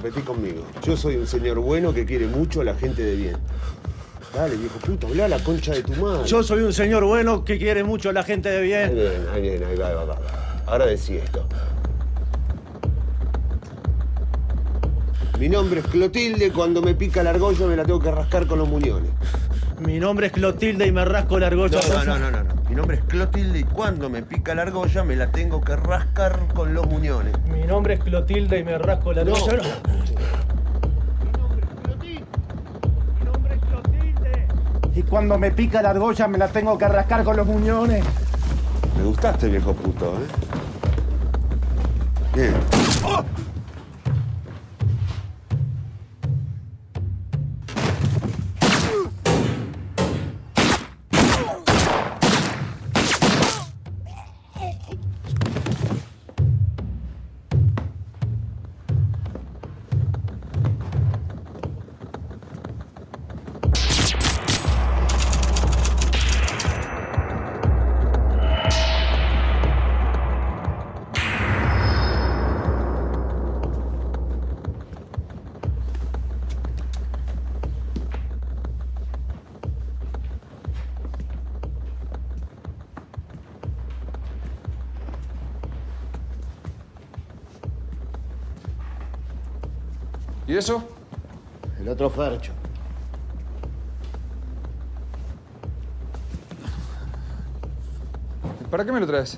repetí conmigo. Yo soy un señor bueno que quiere mucho a la gente de bien. Dale, viejo puto, hablá la concha de tu madre. Yo soy un señor bueno que quiere mucho a la gente de bien. Ahí va. Ahora decí esto. Mi nombre es Clotilde, cuando me pica la argolla me la tengo que rascar con los muñones. Mi nombre es Clotilde y me rasco la argolla. No. Mi nombre es Clotilde y cuando me pica la argolla me la tengo que rascar con los muñones. Mi nombre es Clotilde y me rasco la argolla. Mi nombre es Clotilde. Y cuando me pica la argolla me la tengo que rascar con los muñones. Me gustaste, viejo puto, ¿eh? Bien. ¡Oh! ¿Y eso? El otro Fercho. ¿Para qué me lo traes?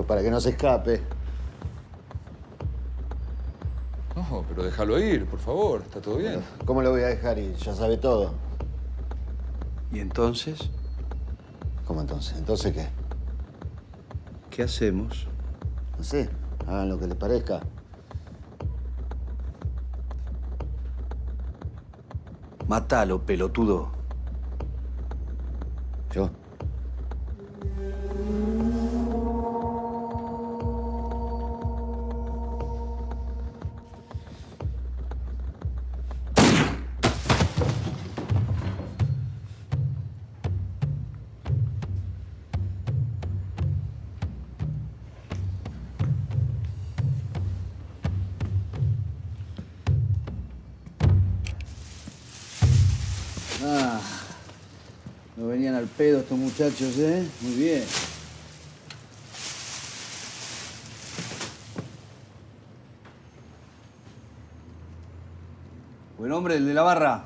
Para que no se escape. No, pero déjalo ir, por favor. Está todo bien. ¿Cómo lo voy a dejar ir? Ya sabe todo. ¿Y entonces? ¿Cómo entonces? ¿Entonces qué? ¿Qué hacemos? No sé, hagan lo que les parezca. Mátalo, pelotudo. ¿Yo? No venían al pedo estos muchachos, ¿eh? Muy bien. Buen hombre, el de la barra.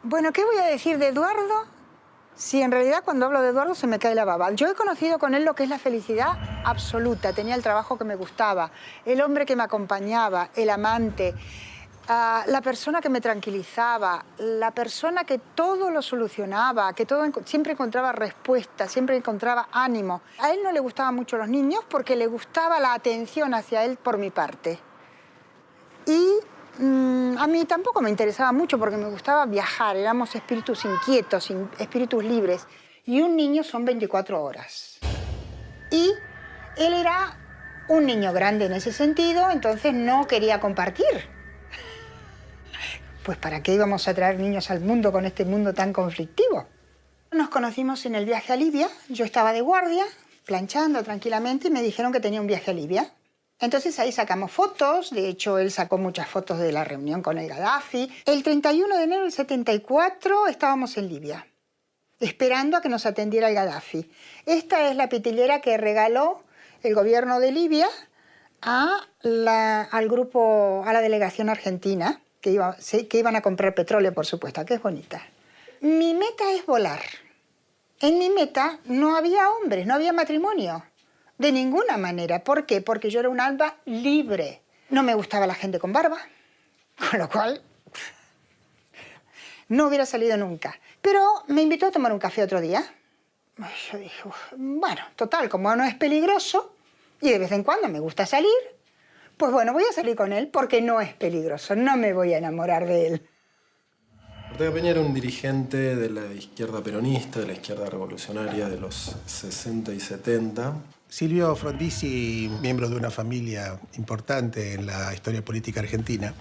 Bueno, ¿qué voy a decir de Eduardo? Si en realidad cuando hablo de Eduardo se me cae la baba. Yo he conocido con él lo que es la felicidad absoluta. Tenía el trabajo que me gustaba, el hombre que me acompañaba, el amante, la persona que me tranquilizaba, la persona que todo lo solucionaba, que siempre encontraba respuestas, siempre encontraba ánimo. A él no le gustaban mucho los niños porque le gustaba la atención hacia él por mi parte. Y a mí tampoco me interesaba mucho porque me gustaba viajar. Éramos espíritus inquietos, espíritus libres. Y un niño son 24 horas. Y él era un niño grande en ese sentido, entonces no quería compartir. Pues ¿para qué íbamos a traer niños al mundo con este mundo tan conflictivo? Nos conocimos en el viaje a Libia. Yo estaba de guardia planchando tranquilamente y me dijeron que tenía un viaje a Libia. Entonces ahí sacamos fotos, de hecho él sacó muchas fotos de la reunión con el Gaddafi. El 31 de enero del 74 estábamos en Libia, esperando a que nos atendiera el Gaddafi. Esta es la pitillera que regaló el gobierno de Libia al grupo, a la delegación argentina, que iban a comprar petróleo, por supuesto, que es bonita. Mi meta es volar. En mi meta no había hombres, no había matrimonio. De ninguna manera. ¿Por qué? Porque yo era un alma libre. No me gustaba la gente con barba, con lo cual no hubiera salido nunca. Pero me invitó a tomar un café otro día. Yo dije, bueno, total, como no es peligroso y de vez en cuando me gusta salir, pues bueno, voy a salir con él porque no es peligroso, no me voy a enamorar de él. Ortega Peña era un dirigente de la izquierda peronista, de la izquierda revolucionaria de los 60 y 70. Silvio Frondizi, miembro de una familia importante en la historia política argentina,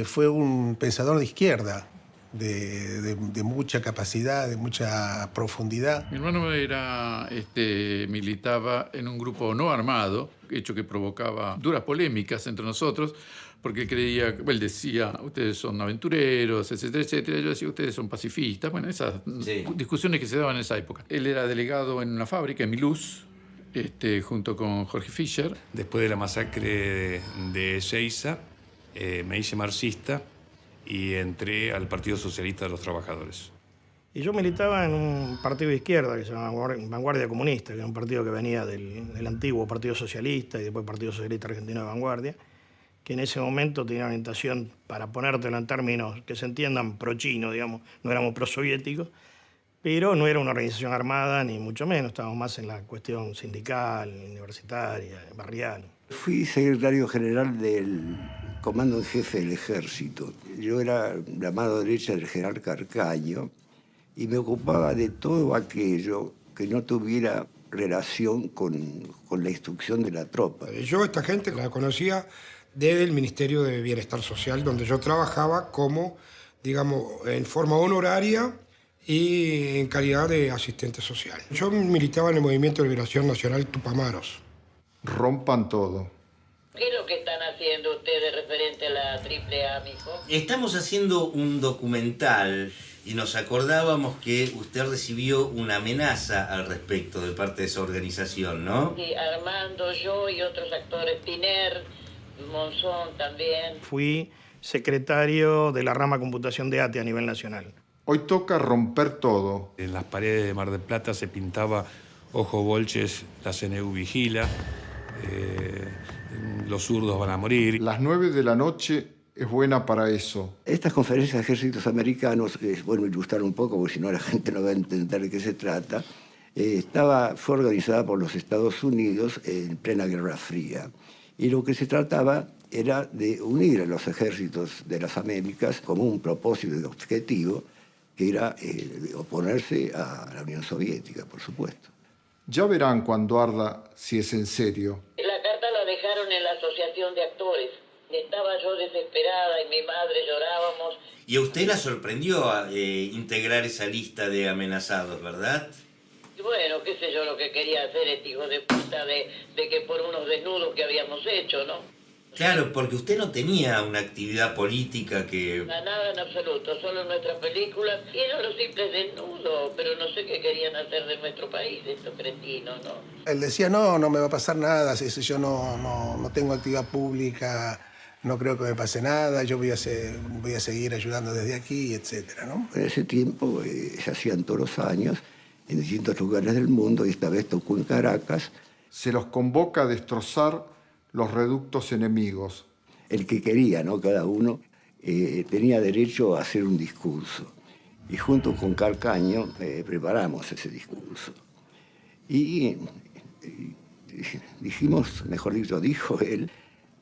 fue un pensador de izquierda, de mucha capacidad, de mucha profundidad. Mi hermano militaba en un grupo no armado, hecho que provocaba duras polémicas entre nosotros, porque él decía, ustedes son aventureros, etcétera, etcétera. Yo decía, ustedes son pacifistas. Bueno, esas discusiones que se daban en esa época. Él era delegado en una fábrica, en Miluz, junto con Jorge Fischer. Después de la masacre de Ezeiza, me hice marxista y entré al Partido Socialista de los Trabajadores. Y yo militaba en un partido de izquierda que se llama Vanguardia Comunista, que era un partido que venía del antiguo Partido Socialista y después Partido Socialista Argentino de Vanguardia, que en ese momento tenía una orientación, para ponértelo en términos que se entiendan, pro-chino, digamos, no éramos pro-soviéticos, pero no era una organización armada, ni mucho menos, estábamos más en la cuestión sindical, universitaria, barrial. Fui secretario general del Comando en Jefe del Ejército. Yo era la mano derecha del general Carcaño y me ocupaba de todo aquello que no tuviera relación con la instrucción de la tropa. Yo esta gente la conocía desde el Ministerio de Bienestar Social, donde yo trabajaba como, digamos, en forma honoraria y en calidad de asistente social. Yo militaba en el Movimiento de Liberación Nacional Tupamaros. Rompan todo. ¿Qué es lo que están haciendo ustedes referente a la AAA, mijo? Estamos haciendo un documental y nos acordábamos que usted recibió una amenaza al respecto de parte de esa organización, ¿no? Sí, Armando, yo y otros actores, Piner, Monzón también. Fui secretario de la rama computación de ATE a nivel nacional. Hoy toca romper todo. En las paredes de Mar del Plata se pintaba Ojo Bolches, la CNU vigila, los zurdos van a morir. Las 9 de la noche es buena para eso. Estas conferencias de ejércitos americanos, es bueno ilustrar un poco porque si no la gente no va a entender de qué se trata, fue organizada por los Estados Unidos en plena Guerra Fría. Y lo que se trataba era de unir a los ejércitos de las Américas como un propósito y objetivo, que era oponerse a la Unión Soviética, por supuesto. Ya verán cuando arda si es en serio. La carta la dejaron en la asociación de actores. Estaba yo desesperada y mi madre llorábamos. Y a usted la sorprendió integrar esa lista de amenazados, ¿verdad? Bueno, qué sé yo lo que quería hacer este hijo de puta de que por unos desnudos que habíamos hecho, ¿no? Claro, porque usted no tenía una actividad política que... Nada en absoluto, solo en nuestras películas. Y eran los simples desnudos, pero no sé qué querían hacer de nuestro país, estos cretinos, ¿no? Él decía, no me va a pasar nada, si yo no tengo actividad pública, no creo que me pase nada, yo voy a seguir ayudando desde aquí, etcétera, ¿no? En ese tiempo se hacían todos los años en distintos lugares del mundo y esta vez tocó en Caracas. Se los convoca a destrozar los reductos enemigos. El que quería, ¿no? Cada uno tenía derecho a hacer un discurso. Y junto con Carcaño preparamos ese discurso. Y dijimos, mejor dicho, dijo él,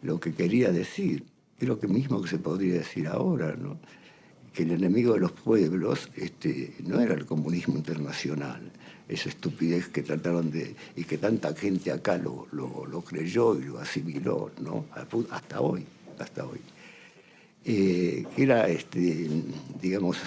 lo que quería decir. Es lo mismo que se podría decir ahora, ¿no? Que el enemigo de los pueblos no era el comunismo internacional, esa estupidez que trataron y que tanta gente acá lo creyó y lo asimiló, ¿no? Hasta hoy. que era, digamos,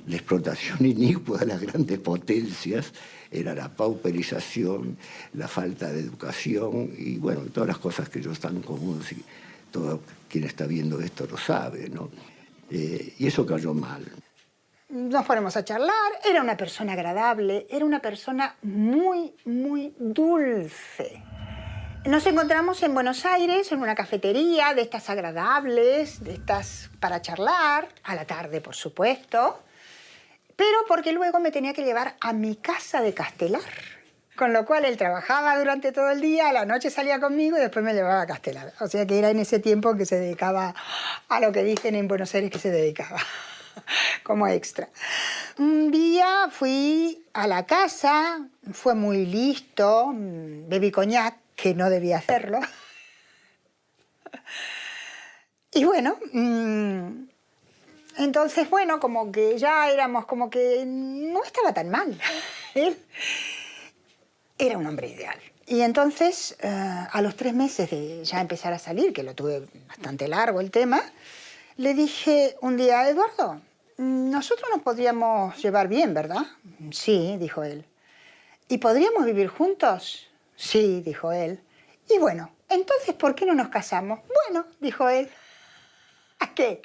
la explotación inicua de las grandes potencias, era la pauperización, la falta de educación y, bueno, todas las cosas que ellos están comunes y todo quien está viendo esto lo sabe, ¿no? Y eso cayó mal. Nos ponemos a charlar, era una persona agradable, era una persona muy, muy dulce. Nos encontramos en Buenos Aires, en una cafetería de estas agradables, de estas para charlar, a la tarde, por supuesto, pero porque luego me tenía que llevar a mi casa de Castelar. Con lo cual él trabajaba durante todo el día, a la noche salía conmigo y después me llevaba a Castelar. O sea que era en ese tiempo que se dedicaba a lo que dicen en Buenos Aires que se dedicaba, como extra. Un día fui a la casa, fue muy listo, bebí coñac, que no debía hacerlo. Y bueno, entonces, bueno, como que ya éramos, como que no estaba tan mal. Él era un hombre ideal. Y entonces, a los 3 meses de ya empezar a salir, que lo tuve bastante largo el tema, le dije un día, Eduardo, nosotros nos podríamos llevar bien, ¿verdad? Sí, dijo él. ¿Y podríamos vivir juntos? Sí, dijo él. Y bueno, entonces, ¿por qué no nos casamos? Bueno, dijo él. ¿A qué?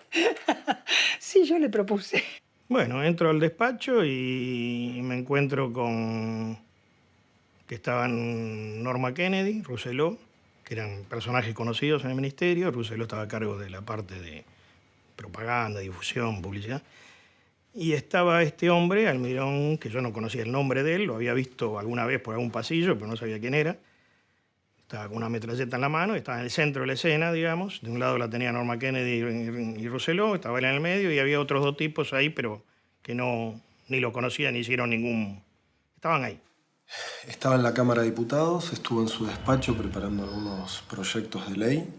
Sí, yo le propuse. Bueno, entro al despacho y me encuentro con que estaban Norma Kennedy, Rousselot, que eran personajes conocidos en el ministerio. Rousselot estaba a cargo de la parte de propaganda, difusión, publicidad. Y estaba este hombre, Almirón, que yo no conocía el nombre de él, lo había visto alguna vez por algún pasillo, pero no sabía quién era. Estaba con una metralleta en la mano, estaba en el centro de la escena, digamos. De un lado la tenía Norma Kennedy y Rousselot, estaba él en el medio, y había otros 2 tipos ahí, pero que ni lo conocían ni hicieron ningún... Estaban ahí. Estaba en la Cámara de Diputados, estuvo en su despacho preparando algunos proyectos de ley.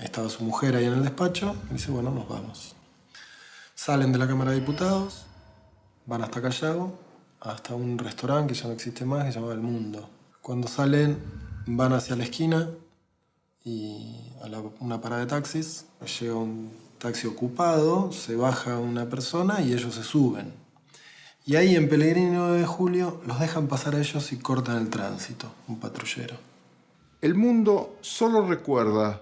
Estaba su mujer ahí en el despacho y dice, bueno, nos vamos. Salen de la Cámara de Diputados, van hasta Callao, hasta un restaurante que ya no existe más, que se llamaba El Mundo. Cuando salen, van hacia la esquina y a una parada de taxis, llega un taxi ocupado, se baja una persona y ellos se suben. Y ahí en Pellegrino de Julio los dejan pasar a ellos y cortan el tránsito, un patrullero. El mundo solo recuerda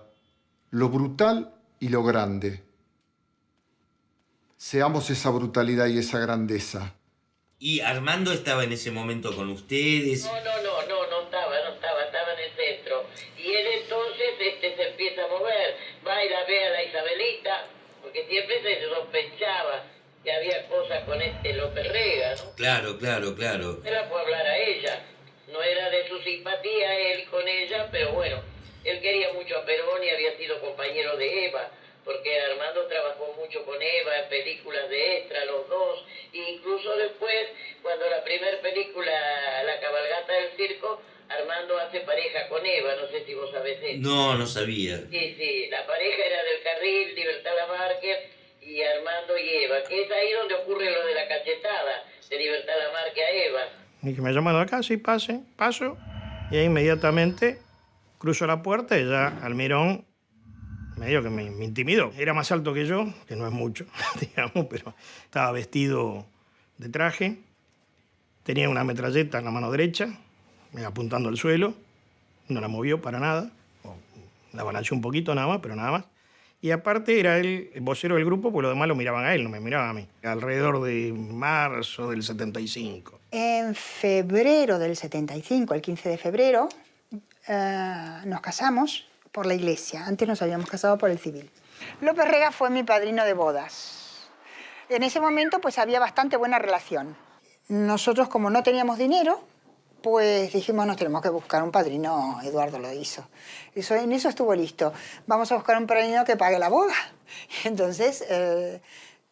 lo brutal y lo grande. Seamos esa brutalidad y esa grandeza. ¿Y Armando estaba en ese momento con ustedes? No estaba en el centro. Y él entonces se empieza a mover, va y la ve a la Isabelita, porque siempre se sospechaba que había cosas con López Rega, ¿no? Claro. Él la fue a hablar a ella. No era de su simpatía él con ella, pero bueno, él quería mucho a Perón y había sido compañero de Eva, porque Armando trabajó mucho con Eva en películas de extra, los dos, e incluso después, cuando la primera película, La cabalgata del circo, Armando hace pareja con Eva, no sé si vos sabés eso. No sabía. Sí, la pareja era del Carril, Libertad Lamarque y Armando y Eva, que es ahí donde ocurre lo de la cachetada de Libertad Lamarque a Eva. Y que me llaman acá, sí, paso, y ahí inmediatamente cruzo la puerta y ya Almirón medio que me intimidó. Era más alto que yo, que no es mucho, digamos, pero estaba vestido de traje, tenía una metralleta en la mano derecha, apuntando al suelo, no la movió para nada, la balanceó un poquito nada más, pero nada más. Y aparte era él el vocero del grupo, porque los demás lo miraban a él, no me miraban a mí. Alrededor de marzo del 75. En febrero del 75, el 15 de febrero, nos casamos por la iglesia. Antes nos habíamos casado por el civil. López Rega fue mi padrino de bodas. En ese momento pues había bastante buena relación. Nosotros, como no teníamos dinero, pues dijimos, nos tenemos que buscar un padrino. Eduardo lo hizo. En eso estuvo listo. Vamos a buscar un padrino que pague la boda. Entonces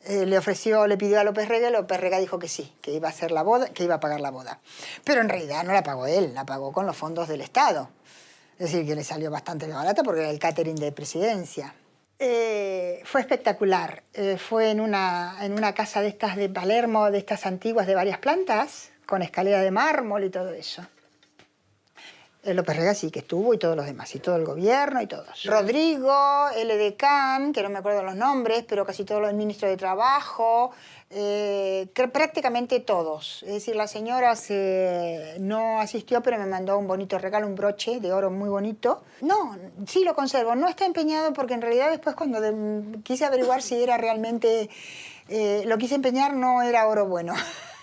le pidió a López Rega y López Rega dijo que sí, que iba a hacer la boda, que iba a pagar la boda. Pero en realidad no la pagó él, la pagó con los fondos del Estado. Es decir, que le salió bastante barata porque era el catering de presidencia. Fue espectacular. Fue en una casa de estas de Palermo, de estas antiguas de varias plantas, con escalera de mármol y todo eso. López Rega sí que estuvo y todos los demás, y todo el gobierno y todos. Rodrigo, el edecán, que no me acuerdo los nombres, pero casi todos los ministros de Trabajo, prácticamente todos. Es decir, la señora no asistió, pero me mandó un bonito regalo, un broche de oro muy bonito. No, sí lo conservo, no está empeñado porque en realidad después cuando quise averiguar si era realmente, lo quise empeñar, no era oro bueno.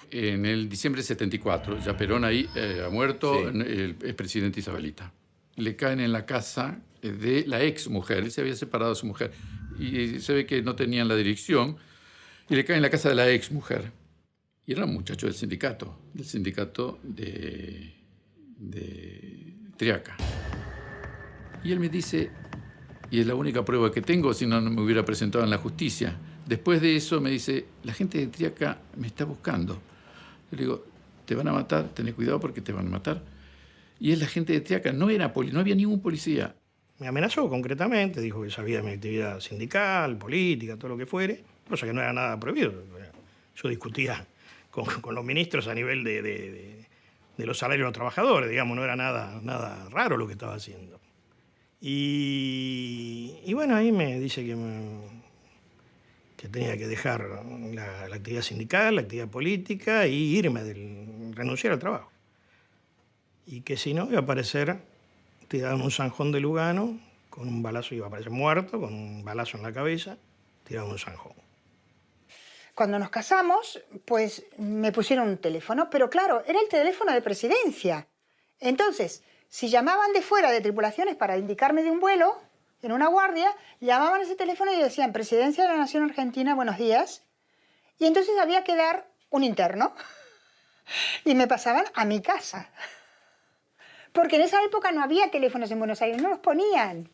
En el diciembre de 74, ya Perón ahí ha muerto, sí. El expresidente Isabelita. Le caen en la casa de la ex mujer, él se había separado de su mujer, y se ve que no tenían la dirección, y le caen en la casa de la ex mujer. Y era un muchacho del sindicato de Triaca. Y él me dice, y es la única prueba que tengo, si no, no me hubiera presentado en la justicia. Después de eso me dice, la gente de Triaca me está buscando. Yo le digo, te van a matar, tenés cuidado porque te van a matar. Y es la gente de Triaca, no había ningún policía. Me amenazó concretamente, dijo que sabía de mi actividad sindical, política, todo lo que fuere, cosa que no era nada prohibido. Yo discutía con los ministros a nivel de los salarios de los trabajadores, digamos, no era nada raro lo que estaba haciendo. Y bueno, ahí me dice que tenía que dejar la actividad sindical, la actividad política y renunciar al trabajo. Y que si no, iba a aparecer tirado en un zanjón de Lugano, con un balazo, iba a aparecer muerto, con un balazo en la cabeza, tirado en un zanjón. Cuando nos casamos, pues me pusieron un teléfono, pero claro, era el teléfono de presidencia. Entonces, si llamaban de fuera de tripulaciones para indicarme de un vuelo, en una guardia, llamaban a ese teléfono y decían, Presidencia de la Nación Argentina, buenos días. Y entonces había que dar un interno. Y me pasaban a mi casa. Porque en esa época no había teléfonos en Buenos Aires, no los ponían.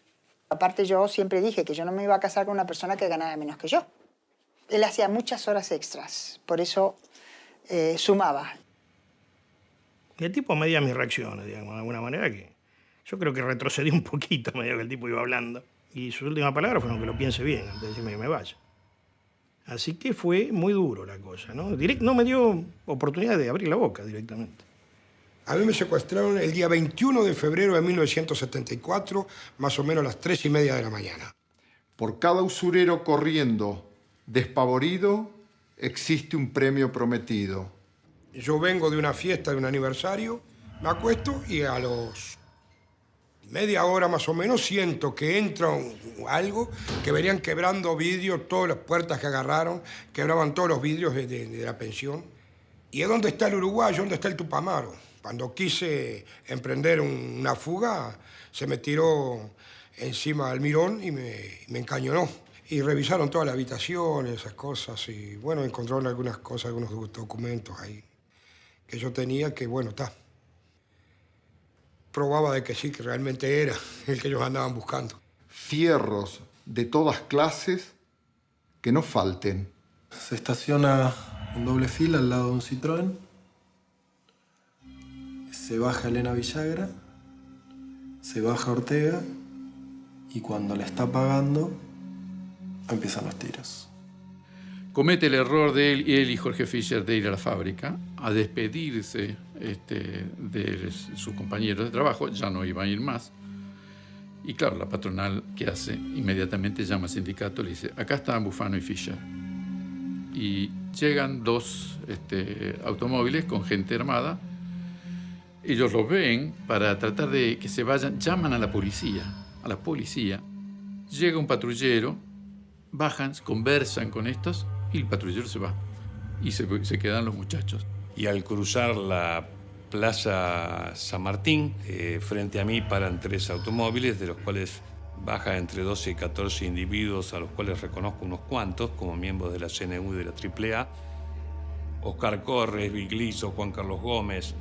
Aparte yo siempre dije que yo no me iba a casar con una persona que ganaba menos que yo. Él hacía muchas horas extras, por eso sumaba. Y el tipo medía mis reacciones, digamos, de alguna manera que yo creo que retrocedí un poquito a medida que el tipo iba hablando. Y su última palabra fue que lo piense bien antes de decirme que me vaya. Así que fue muy duro la cosa, ¿no? No me dio oportunidad de abrir la boca directamente. A mí me secuestraron el día 21 de febrero de 1974, más o menos a las 3:30 de la mañana. Por cada usurero corriendo, despavorido, existe un premio prometido. Yo vengo de una fiesta, de un aniversario, me acuesto y a los media hora más o menos siento que entra algo, que venían quebrando vidrios, todas las puertas que agarraron, quebraban todos los vidrios de la pensión. ¿Y es dónde está el uruguayo? ¿Dónde está el Tupamaro? Cuando quise emprender una fuga, se me tiró encima del mirón y me encañonó. Y revisaron toda la habitación, esas cosas, y bueno, encontraron algunas cosas, algunos documentos ahí que yo tenía que, bueno, está. Probaba de que sí, que realmente era el que ellos andaban buscando. Fierros de todas clases que no falten. Se estaciona en doble fila al lado de un Citroën. Se baja Elena Villagra, se baja Ortega y cuando le está pagando empiezan los tiros. Comete el error de él y Jorge Fischer de ir a la fábrica a despedirse de sus compañeros de trabajo, ya no iba a ir más. Y claro, la patronal, ¿qué hace? Inmediatamente llama al sindicato y le dice, acá están Bufano y Fischer. Y llegan dos automóviles con gente armada. Ellos los ven para tratar de que se vayan, llaman a la policía. Llega un patrullero, bajan, conversan con estos y el patrullero se va. Y se quedan los muchachos. Y al cruzar la Plaza San Martín, frente a mí paran 3 automóviles, de los cuales bajan entre 12 y 14 individuos, a los cuales reconozco unos cuantos, como miembros de la CNU y de la AAA. Oscar Corres, Vigliso, Juan Carlos Gómez,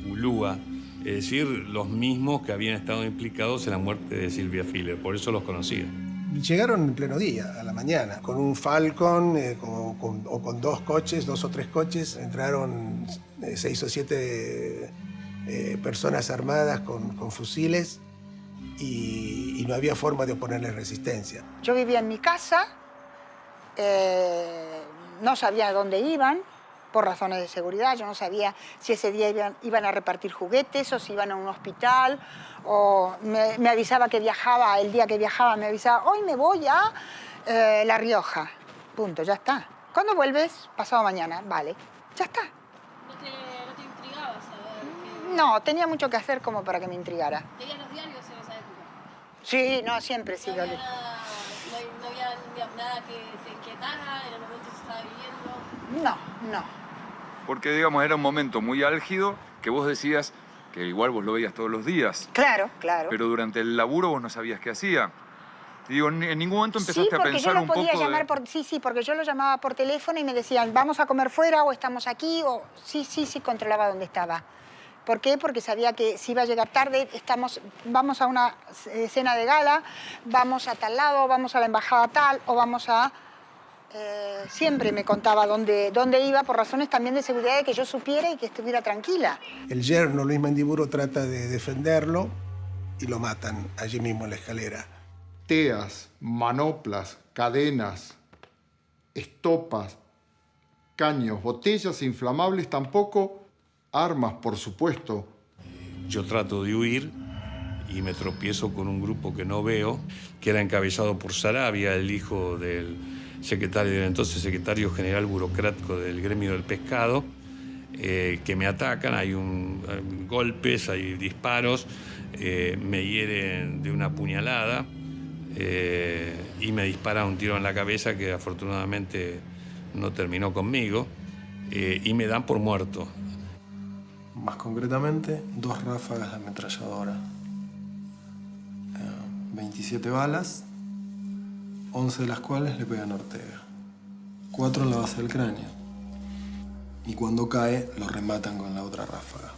Ulúa, es decir, los mismos que habían estado implicados en la muerte de Silvia Filler, por eso los conocía. Llegaron en pleno día, a la mañana, con un Falcon o con 2 coches, 2 o 3 coches. Entraron 6 o 7 personas armadas con fusiles y no había forma de oponerle resistencia. Yo vivía en mi casa, no sabía dónde iban, por razones de seguridad. Yo no sabía si ese día iban a repartir juguetes o si iban a un hospital, o me avisaba que viajaba, el día que viajaba me avisaba, hoy me voy a La Rioja. Punto, ya está. ¿Cuándo vuelves? Pasado mañana. Vale, ya está. ¿No te intrigaba saber que... No, tenía mucho que hacer como para que me intrigara. ¿Leías los diarios en esa época? Sí, no, siempre sí. No había nada que te inquietara en el momento que se estaba viviendo. No. Porque, digamos, era un momento muy álgido que vos decías que igual vos lo veías todos los días. Claro. Pero durante el laburo vos no sabías qué hacía. Digo, en ningún momento empezaste a pensar un poco Sí, porque yo lo llamaba por teléfono y me decían, vamos a comer fuera o estamos aquí, o sí, controlaba dónde estaba. ¿Por qué? Porque sabía que si iba a llegar tarde, vamos a una cena de gala, vamos a tal lado, vamos a la embajada tal, o vamos a... siempre me contaba dónde iba, por razones también de seguridad, de que yo supiera y que estuviera tranquila. El yerno, Luis Mendiburo, trata de defenderlo y lo matan allí mismo en la escalera. Teas, manoplas, cadenas, estopas, caños, botellas inflamables, tampoco armas, por supuesto. Yo trato de huir y me tropiezo con un grupo que no veo, que era encabezado por Sarabia, el hijo del entonces secretario general burocrático del gremio del pescado, que me atacan, hay golpes, hay disparos, me hieren de una puñalada y me dispara un tiro en la cabeza que afortunadamente no terminó conmigo, y me dan por muerto. Más concretamente, 2 ráfagas de ametralladora. 27 balas, 11 de las cuales le pegan a Ortega. 4 en la base del cráneo. Y cuando cae, lo rematan con la otra ráfaga.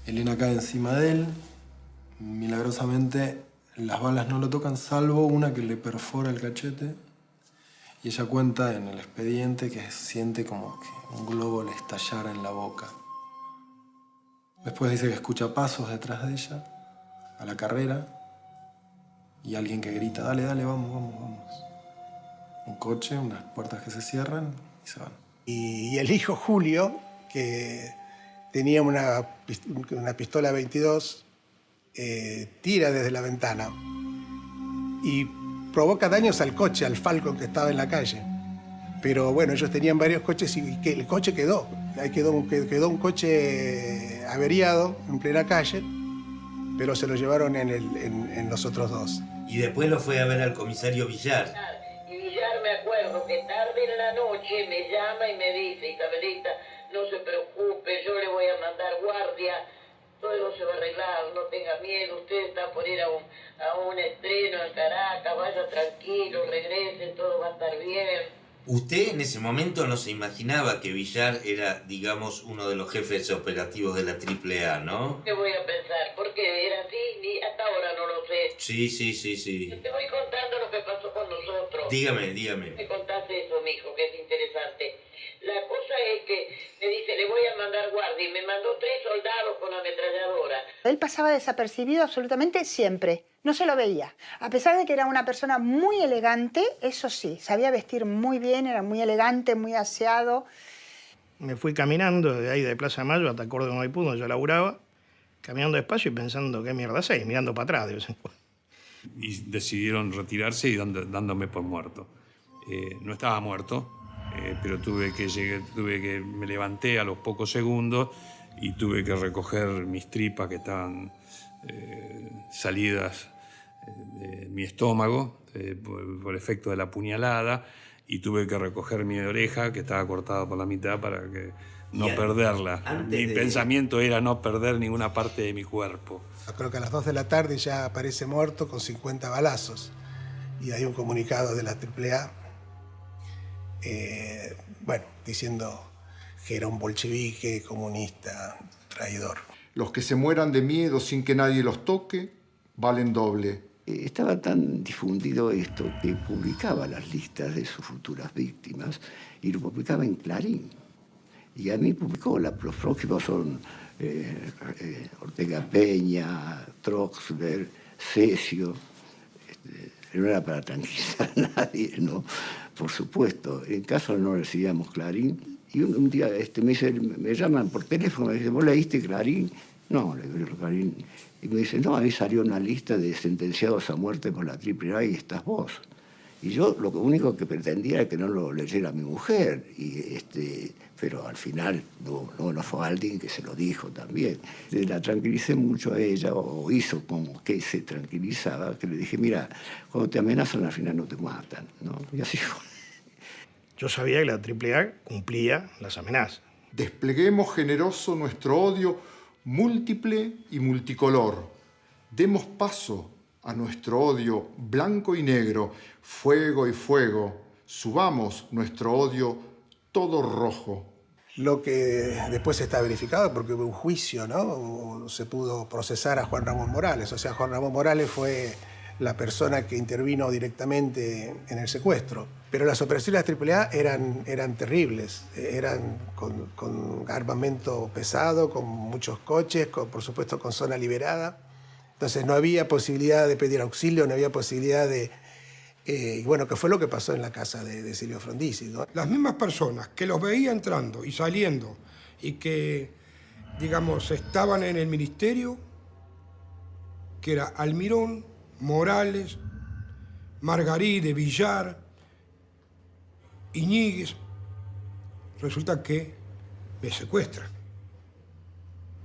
Elena cae encima de él. Milagrosamente, las balas no lo tocan, salvo una que le perfora el cachete. Y ella cuenta en el expediente que siente como que un globo le estallara en la boca. Después dice que escucha pasos detrás de ella, a la carrera, y alguien que grita, dale, vamos. Un coche, unas puertas que se cierran y se van. Y el hijo Julio, que tenía una pistola 22, tira desde la ventana y provoca daños al coche, al Falcon que estaba en la calle. Pero bueno, ellos tenían varios coches y el coche quedó. Ahí quedó un coche averiado en plena calle, pero se lo llevaron en los otros 2. Y después lo fue a ver al comisario Villar. Y Villar, me acuerdo que tarde en la noche me llama y me dice, Isabelita, no se preocupe, yo le voy a mandar guardia, todo se va a arreglar, no tenga miedo, usted está por ir a un estreno en Caracas, vaya tranquilo, regrese, todo va a estar bien. ¿Usted en ese momento no se imaginaba que Villar era, digamos, uno de los jefes operativos de la AAA, no? ¿Qué voy a pensar? Porque era así, ni hasta ahora no lo sé. Sí. Te voy contando lo que pasó con nosotros. Dígame. Me contaste eso, mijo, que es interesante. La cosa es que me dice, le voy a mandar guardia, y me mandó 3 soldados con ametralladora. Él pasaba desapercibido absolutamente siempre. No se lo veía. A pesar de que era una persona muy elegante, eso sí, sabía vestir muy bien, era muy elegante, muy aseado. Me fui caminando de ahí de Plaza de Mayo hasta Córdoba Maipú, donde yo laburaba, caminando despacio y pensando qué mierda sé, mirando para atrás de vez en cuando. Y decidieron retirarse y dándome por muerto. No estaba muerto, pero me levanté a los pocos segundos y tuve que recoger mis tripas que estaban salidas de mi estómago por efecto de la puñalada, y tuve que recoger mi oreja que estaba cortada por la mitad para que no perderla. Mi pensamiento era no perder ninguna parte de mi cuerpo. Creo que a las 2 de la tarde ya aparece muerto con 50 balazos y hay un comunicado de la AAA diciendo que era un bolchevique, comunista, traidor. Los que se mueran de miedo sin que nadie los toque, valen doble. Estaba tan difundido esto que publicaba las listas de sus futuras víctimas y lo publicaba en Clarín. Y a mí publicó, los próximos son Ortega Peña, Troxler, Cesio. No era para tranquilizar a nadie, ¿no? Por supuesto, en casa no recibíamos Clarín, Y un día me llaman por teléfono, me dicen, ¿vos leíste Clarín? No, leí Clarín. Y me dicen, no, ahí salió una lista de sentenciados a muerte por la AAA y estás vos. Y yo lo único que pretendía era que no lo leyera mi mujer. Pero al final no fue alguien que se lo dijo también. La tranquilicé mucho a ella, o hizo como que se tranquilizaba, que le dije, mira, cuando te amenazan al final no te matan, ¿no? Y así fue. Yo sabía que la AAA cumplía las amenazas. Despleguemos generoso nuestro odio múltiple y multicolor. Demos paso a nuestro odio blanco y negro, fuego y fuego. Subamos nuestro odio todo rojo. Lo que después está verificado, porque hubo un juicio, ¿no? Se pudo procesar a Juan Ramón Morales. O sea, Juan Ramón Morales fue la persona que intervino directamente en el secuestro. Pero las operaciones de la AAA eran terribles. Eran con armamento pesado, con muchos coches, por supuesto con zona liberada. Entonces no había posibilidad de pedir auxilio, no había posibilidad de... Y bueno, que fue lo que pasó en la casa de Silvio Frondizi, ¿no? Las mismas personas que los veía entrando y saliendo y que, digamos, estaban en el ministerio, que era Almirón, Morales, Margaride, Villar, Iñiguez, resulta que me secuestran.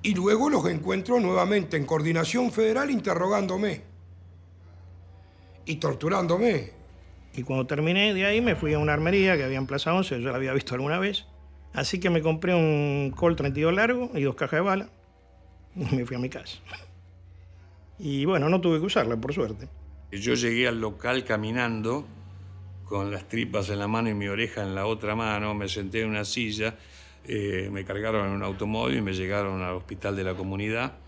Y luego los encuentro nuevamente en Coordinación Federal interrogándome y torturándome. Y cuando terminé de ahí me fui a una armería que había en Plaza 11, yo la había visto alguna vez. Así que me compré un Colt 32 largo y 2 cajas de bala y me fui a mi casa. Y bueno, no tuve que usarla, por suerte. Yo llegué al local caminando, con las tripas en la mano y mi oreja en la otra mano, me senté en una silla, me cargaron en un automóvil y me llegaron al hospital de la comunidad.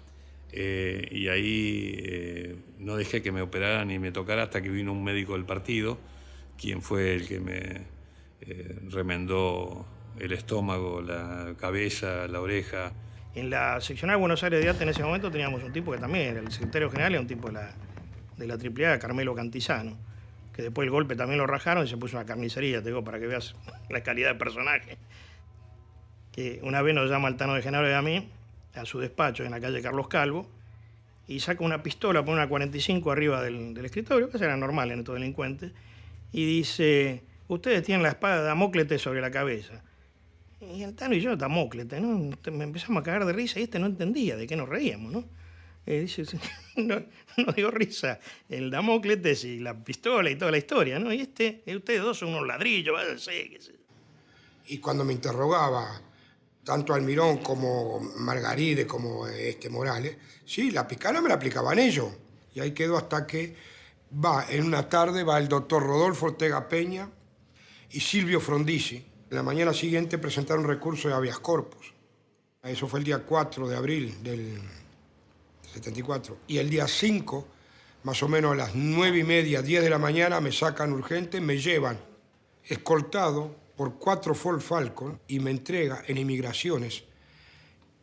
Y ahí no dejé que me operaran ni me tocara hasta que vino un médico del partido, quien fue el que me remendó el estómago, la cabeza, la oreja. En la seccional Buenos Aires de Arte en ese momento teníamos un tipo que también era el secretario general, era un tipo de la AAA, Carmelo Cantizano, que después el golpe también lo rajaron y se puso una carnicería, te digo, para que veas la calidad de personaje. Que una vez nos llama Altano de Genaro y a mí, a su despacho en la calle Carlos Calvo, y saca una pistola, pone una 45 arriba del escritorio, que era normal en estos delincuentes, y dice, ustedes tienen la espada de Damóclete sobre la cabeza. Y el Tano y yo, Damóclete, ¿no? Me empezamos a cagar de risa y no entendía de qué nos reíamos, ¿no? Dice, no dio risa, el Damóclete y la pistola y toda la historia, ¿no? Y ustedes dos son unos ladrillos, váyanse, qué sé. Y cuando me interrogaba tanto Almirón como Margaride, como Morales, sí, la picana me la aplicaban ellos. Y ahí quedó hasta que en una tarde va el doctor Rodolfo Ortega Peña y Silvio Frondizi. En la mañana siguiente presentaron recurso de habeas corpus. Eso fue el día 4 de abril del 74. Y el día 5, más o menos a las 9:30, 10 de la mañana, me sacan urgente, me llevan escoltado por 4 Ford Falcon y me entrega en Inmigraciones,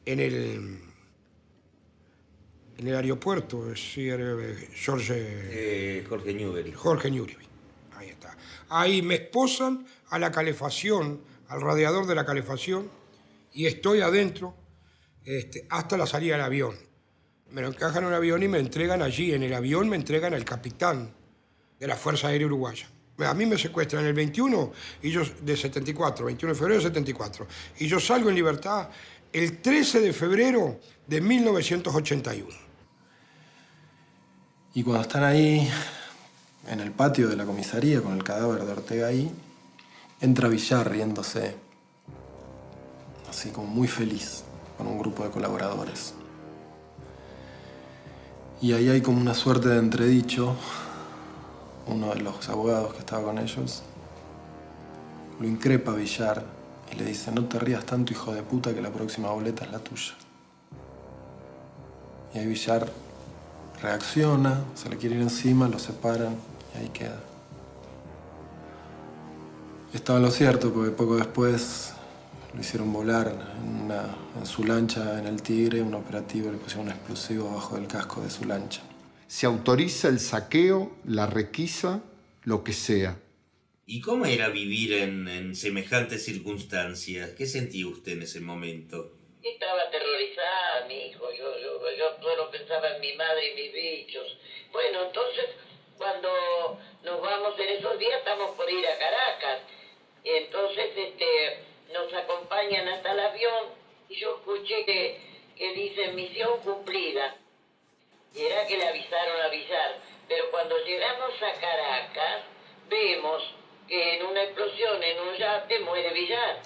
en el aeropuerto, Jorge Newbery. Jorge Newbery, ahí está. Ahí me esposan a la calefacción, al radiador de la calefacción, y estoy adentro hasta la salida del avión. Me lo encajan en un avión y me entregan allí, en el avión me entregan al capitán de la Fuerza Aérea Uruguaya. A mí me secuestran el 21 de 74, 21 de febrero de 74. Y yo salgo en libertad el 13 de febrero de 1981. Y cuando están ahí, en el patio de la comisaría, con el cadáver de Ortega ahí, entra Villar riéndose, así como muy feliz, con un grupo de colaboradores. Y ahí hay como una suerte de entredicho. Uno de los abogados que estaba con ellos lo increpa a Villar y le dice, no te rías tanto, hijo de puta, que la próxima boleta es la tuya. Y ahí Villar reacciona, se le quiere ir encima, lo separan y ahí queda. Estaba en lo cierto, porque poco después lo hicieron volar en su lancha en el Tigre, un operativo, le pusieron un explosivo abajo del casco de su lancha. Se autoriza el saqueo, la requisa, lo que sea. ¿Y cómo era vivir en semejantes circunstancias? ¿Qué sentía usted en ese momento? Estaba aterrorizada, mi hijo. Yo solo pensaba en mi madre y mis bichos. Bueno, entonces, cuando nos vamos en esos días, estamos por ir a Caracas. Y entonces nos acompañan hasta el avión y yo escuché que dice misión cumplida. Y era que le avisaron a Villar. Pero cuando llegamos a Caracas, vemos que en una explosión en un yate muere Villar.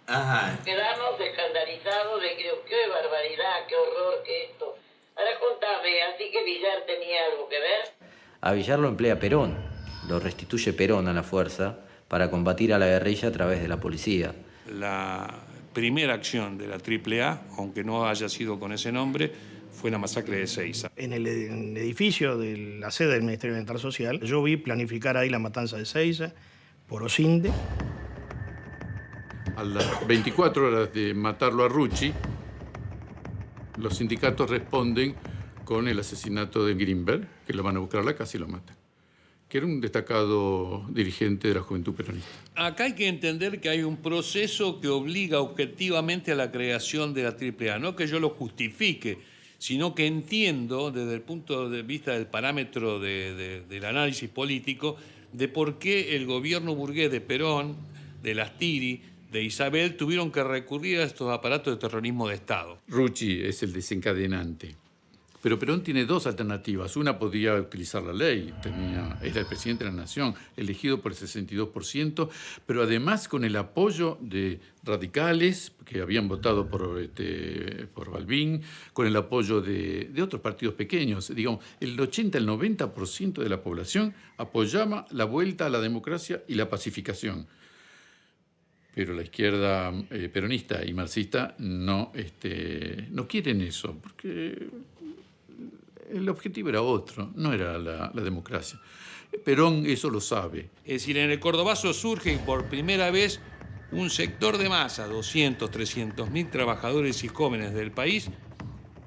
Ajá. Quedamos escandalizados de que qué barbaridad, qué horror, que esto. Ahora contame, ¿así que Villar tenía algo que ver? A Villar lo emplea Perón, lo restituye Perón a la fuerza para combatir a la guerrilla a través de la policía. La primera acción de la AAA, aunque no haya sido con ese nombre, fue la masacre de Ezeiza. En el edificio de la sede del Ministerio de Bienestar Social, yo vi planificar ahí la matanza de Ezeiza por Osinde. A las 24 horas de matarlo a Rucci, los sindicatos responden con el asesinato de Grinberg, que lo van a buscar a la casa y lo matan, que era un destacado dirigente de la Juventud Peronista. Acá hay que entender que hay un proceso que obliga objetivamente a la creación de la AAA. No que yo lo justifique, sino que entiendo desde el punto de vista del parámetro del análisis político de por qué el gobierno burgués de Perón, de Lastiri, de Isabel tuvieron que recurrir a estos aparatos de terrorismo de Estado. Rucci es el desencadenante. Pero Perón tiene dos alternativas. Una, podía utilizar la ley. Era el presidente de la Nación, elegido por el 62%, pero además con el apoyo de radicales que habían votado por Balbín, con el apoyo de otros partidos pequeños. Digamos, el 80, el 90% de la población apoyaba la vuelta a la democracia y la pacificación. Pero la izquierda peronista y marxista no quieren eso, porque el objetivo era otro, no era la democracia. Perón eso lo sabe. Es decir, en el Cordobazo surge por primera vez un sector de masa, 200, 300.000 trabajadores y jóvenes del país,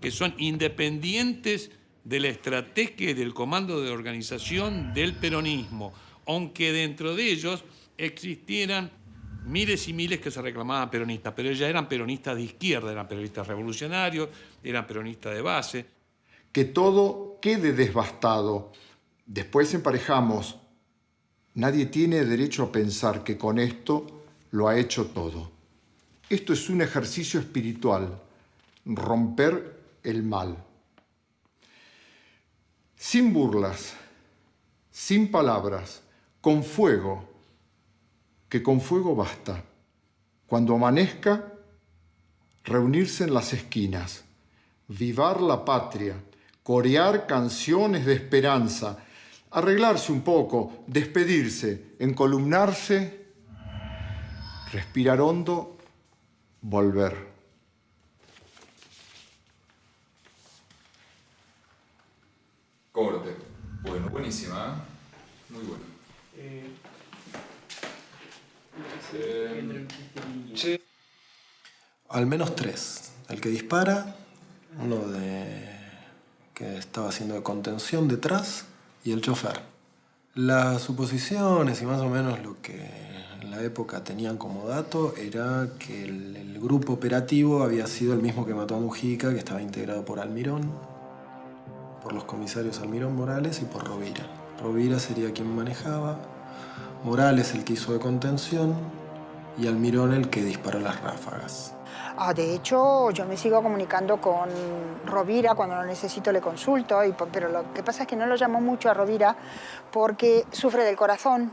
que son independientes de la estrategia y del comando de organización del peronismo, aunque dentro de ellos existieran miles y miles que se reclamaban peronistas, pero ya eran peronistas de izquierda, eran peronistas revolucionarios, eran peronistas de base. Que todo quede devastado. Después emparejamos. Nadie tiene derecho a pensar que con esto lo ha hecho todo. Esto es un ejercicio espiritual, romper el mal. Sin burlas, sin palabras, con fuego, que con fuego basta. Cuando amanezca, reunirse en las esquinas, vivar la patria, corear canciones de esperanza, arreglarse un poco, despedirse, encolumnarse, respirar hondo, volver. Corte. Bueno, buenísima, ¿eh? Muy buena. Al menos tres. El que dispara, uno que estaba haciendo de contención detrás y el chofer. Las suposiciones y más o menos lo que en la época tenían como dato era que el grupo operativo había sido el mismo que mató a Mujica, que estaba integrado por Almirón, por los comisarios Almirón, Morales y por Rovira. Rovira sería quien manejaba, Morales el que hizo de contención y Almirón el que disparó las ráfagas. De hecho, yo me sigo comunicando con Rovira, cuando lo necesito le consulto, pero lo que pasa es que no lo llamo mucho a Rovira porque sufre del corazón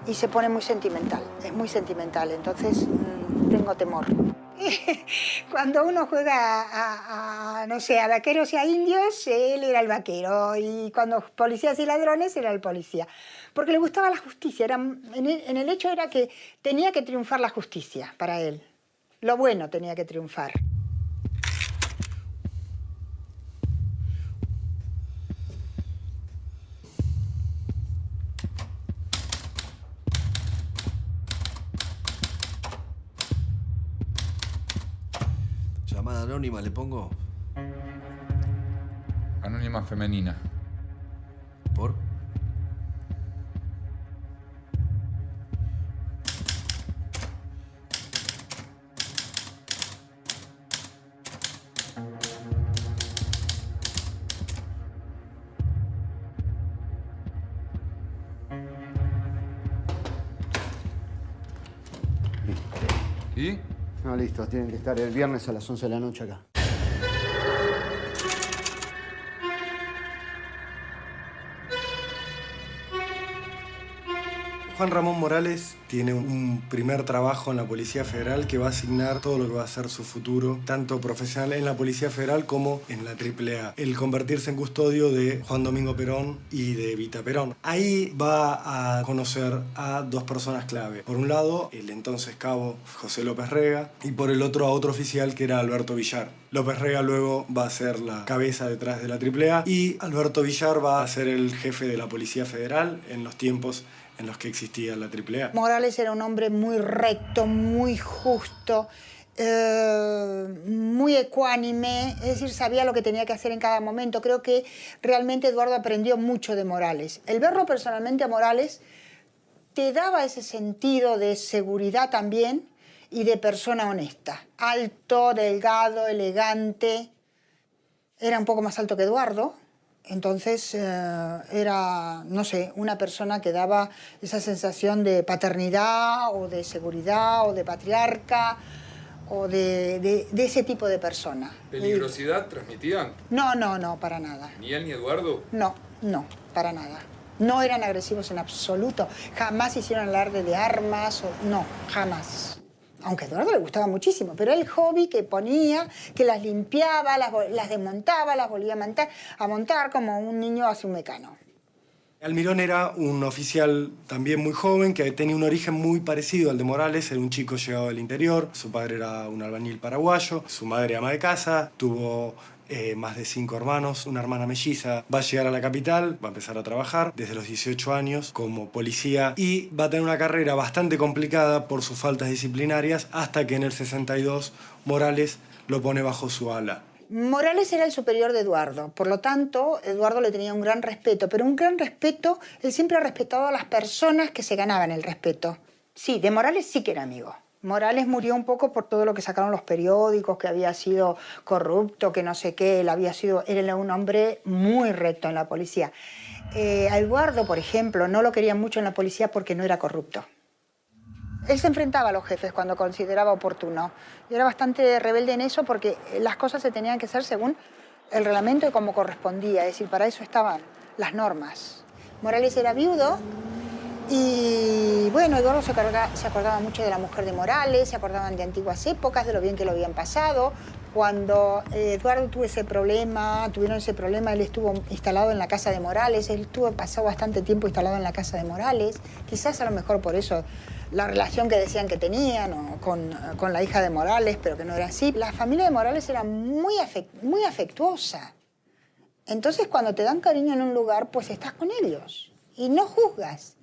y se pone muy sentimental, es muy sentimental, entonces tengo temor. Cuando uno juega no sé, a vaqueros y a indios, él era el vaquero, y cuando policías y ladrones era el policía, porque le gustaba la justicia. En el hecho era que tenía que triunfar la justicia para él. Lo bueno tenía que triunfar. Llamada anónima, ¿le pongo? Anónima femenina. ¿Por? ¿Y? No, listo, tienen que estar el viernes a las 11 de la noche acá. Juan Ramón Morales tiene un primer trabajo en la Policía Federal que va a asignar todo lo que va a ser su futuro, tanto profesional en la Policía Federal como en la AAA. El convertirse en custodio de Juan Domingo Perón y de Evita Perón. Ahí va a conocer a dos personas clave. Por un lado, el entonces cabo José López Rega, y por el otro a otro oficial que era Alberto Villar. López Rega luego va a ser la cabeza detrás de la AAA y Alberto Villar va a ser el jefe de la Policía Federal en los tiempos en los que existía la AAA. Morales era un hombre muy recto, muy justo, muy ecuánime, es decir, sabía lo que tenía que hacer en cada momento. Creo que realmente Eduardo aprendió mucho de Morales. El verlo personalmente a Morales te daba ese sentido de seguridad también y de persona honesta. Alto, delgado, elegante. Era un poco más alto que Eduardo. Entonces era, no sé, una persona que daba esa sensación de paternidad o de seguridad o de patriarca o de ese tipo de persona. ¿Peligrosidad transmitían? No, para nada. ¿Ni él ni Eduardo? No, para nada. No eran agresivos en absoluto. Jamás hicieron alarde de armas, no, jamás. Aunque a Eduardo le gustaba muchísimo, pero el hobby que ponía, que las limpiaba, las desmontaba, las volvía a montar como un niño hace un mecano. Almirón era un oficial también muy joven que tenía un origen muy parecido al de Morales. Era un chico llegado del interior, su padre era un albañil paraguayo, su madre ama de casa, tuvo más de 5 hermanos, una hermana melliza. Va a llegar a la capital, va a empezar a trabajar desde los 18 años como policía y va a tener una carrera bastante complicada por sus faltas disciplinarias hasta que en el 62 Morales lo pone bajo su ala. Morales era el superior de Eduardo, por lo tanto, Eduardo le tenía un gran respeto, pero un gran respeto, él siempre ha respetado a las personas que se ganaban el respeto. Sí, de Morales sí que era amigo. Morales murió un poco por todo lo que sacaron los periódicos, que había sido corrupto, que no sé qué, era un hombre muy recto en la policía. A Eduardo, por ejemplo, no lo querían mucho en la policía porque no era corrupto. Él se enfrentaba a los jefes cuando consideraba oportuno. Y era bastante rebelde en eso porque las cosas se tenían que hacer según el reglamento y como correspondía. Es decir, para eso estaban las normas. Morales era viudo y, bueno, Eduardo se acordaba mucho de la mujer de Morales, se acordaban de antiguas épocas, de lo bien que lo habían pasado. Cuando Eduardo tuvieron ese problema, él estuvo instalado en la casa de Morales, pasó bastante tiempo instalado en la casa de Morales. Quizás a lo mejor por eso la relación que decían que tenían con la hija de Morales, pero que no era así. La familia de Morales era muy afectuosa. Entonces, cuando te dan cariño en un lugar, pues estás con ellos y no juzgas.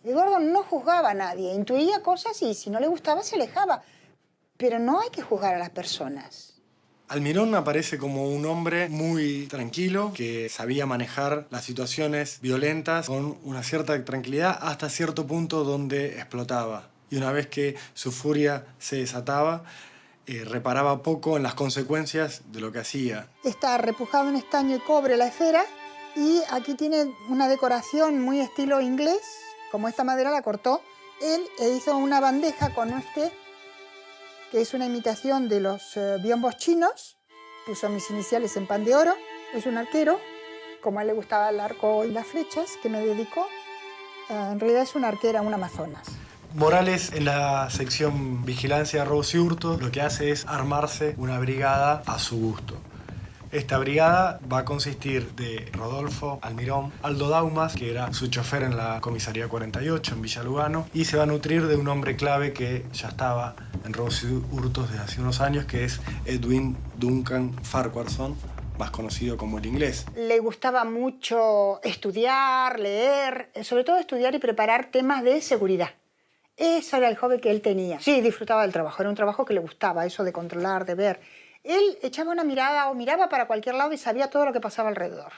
Eduardo no juzgaba a nadie, intuía cosas y si no le gustaba se alejaba. Pero no hay que juzgar a las personas. Almirón aparece como un hombre muy tranquilo, que sabía manejar las situaciones violentas con una cierta tranquilidad hasta cierto punto donde explotaba. Y una vez que su furia se desataba, reparaba poco en las consecuencias de lo que hacía. Está repujado en estaño y cobre la esfera y aquí tiene una decoración muy estilo inglés. Como esta madera la cortó él e hizo una bandeja con que es una imitación de los biombos chinos. Puso mis iniciales en pan de oro. Es un arquero, como a él le gustaba el arco y las flechas, que me dedicó. En realidad es una arquera, una amazonas. Morales, en la sección Vigilancia, Robos y Hurtos, lo que hace es armarse una brigada a su gusto. Esta brigada va a consistir de Rodolfo Almirón, Aldo Daumas, que era su chofer en la comisaría 48 en Villa Lugano, y se va a nutrir de un hombre clave que ya estaba en Robos y Hurtos desde hace unos años, que es Edwin Duncan Farquharson, más conocido como el Inglés. Le gustaba mucho estudiar, leer, sobre todo estudiar y preparar temas de seguridad. Ese era el hobby que él tenía. Sí, disfrutaba del trabajo, era un trabajo que le gustaba, eso de controlar, de ver. Él echaba una mirada o miraba para cualquier lado y sabía todo lo que pasaba alrededor.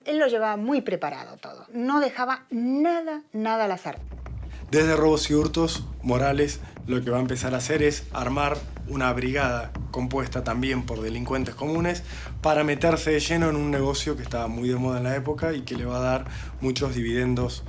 Él lo llevaba muy preparado todo. No dejaba nada al azar. Desde Robos y Hurtos, Morales lo que va a empezar a hacer es armar una brigada compuesta también por delincuentes comunes para meterse de lleno en un negocio que estaba muy de moda en la época y que le va a dar muchos dividendos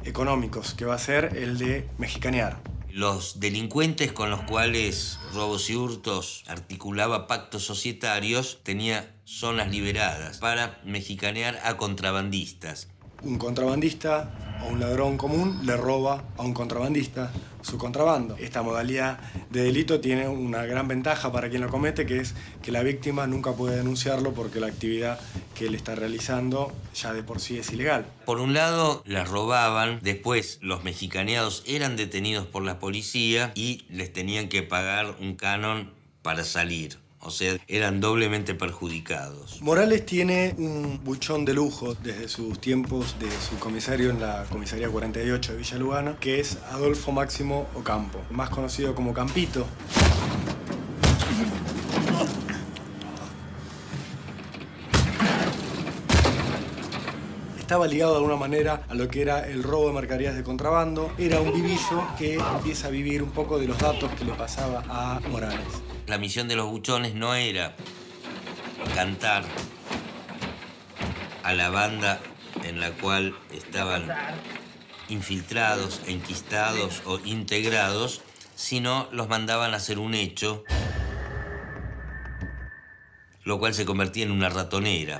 económicos, que va a ser el de mexicanear. Los delincuentes con los cuales Robos y Hurtos articulaba pactos societarios tenía zonas liberadas para mexicanear a contrabandistas. Un contrabandista o un ladrón común le roba a un contrabandista su contrabando. Esta modalidad de delito tiene una gran ventaja para quien lo comete, que es que la víctima nunca puede denunciarlo porque la actividad que él está realizando ya de por sí es ilegal. Por un lado, las robaban, después los mexicaneados eran detenidos por la policía y les tenían que pagar un canon para salir. O sea, eran doblemente perjudicados. Morales tiene un buchón de lujo desde sus tiempos de su comisario en la comisaría 48 de Villa Lugano, que es Adolfo Máximo Ocampo, más conocido como Campito. Estaba ligado de alguna manera a lo que era el robo de mercaderías de contrabando. Era un vivillo que empieza a vivir un poco de los datos que le pasaba a Morales. La misión de los buchones no era cantar a la banda en la cual estaban infiltrados, enquistados o integrados, sino los mandaban a hacer un hecho, lo cual se convertía en una ratonera.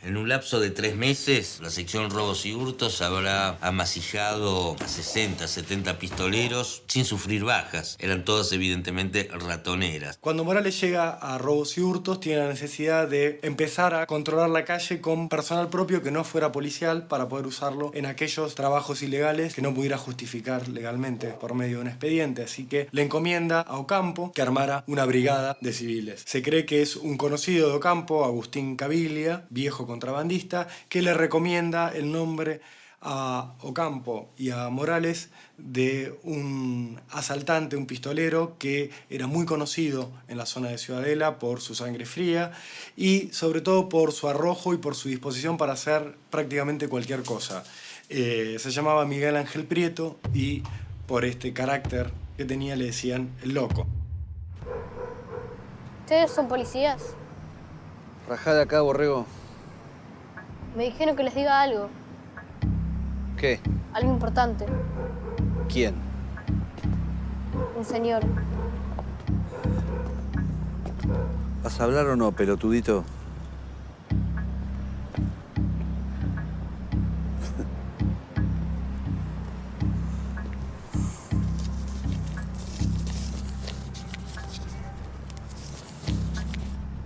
En un lapso de 3 meses, la sección Robos y Hurtos habrá amasillado a 60, 70 pistoleros sin sufrir bajas. Eran todas evidentemente ratoneras. Cuando Morales llega a Robos y Hurtos, tiene la necesidad de empezar a controlar la calle con personal propio que no fuera policial para poder usarlo en aquellos trabajos ilegales que no pudiera justificar legalmente por medio de un expediente. Así que le encomienda a Ocampo que armara una brigada de civiles. Se cree que es un conocido de Ocampo, Agustín Caviglia, viejo contrabandista, que le recomienda el nombre a Ocampo y a Morales de un asaltante, un pistolero que era muy conocido en la zona de Ciudadela por su sangre fría y sobre todo por su arrojo y por su disposición para hacer prácticamente cualquier cosa. Se llamaba Miguel Ángel Prieto y por este carácter que tenía le decían el loco. ¿Ustedes son policías? Rajá de acá, borrego. Me dijeron que les diga algo. ¿Qué? Algo importante. ¿Quién? Un señor. ¿Vas a hablar o no, pelotudito?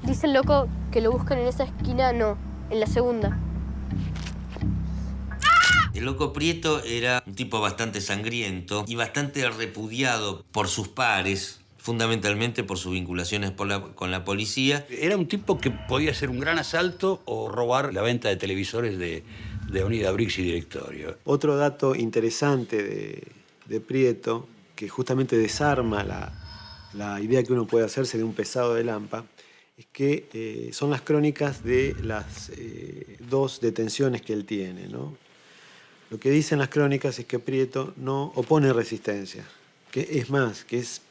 Dice el loco que lo busquen en esa esquina, no, en la segunda. El loco Prieto era un tipo bastante sangriento y bastante repudiado por sus pares, fundamentalmente por sus vinculaciones con la policía. Era un tipo que podía hacer un gran asalto o robar la venta de televisores de Unida Brix y Directorio. Otro dato interesante de Prieto, que justamente desarma la idea que uno puede hacerse de un pesado de Lampa, es que son las crónicas de las 2 detenciones que él tiene, ¿no? Lo que dicen las crónicas es que Prieto no opone resistencia, que es más, que es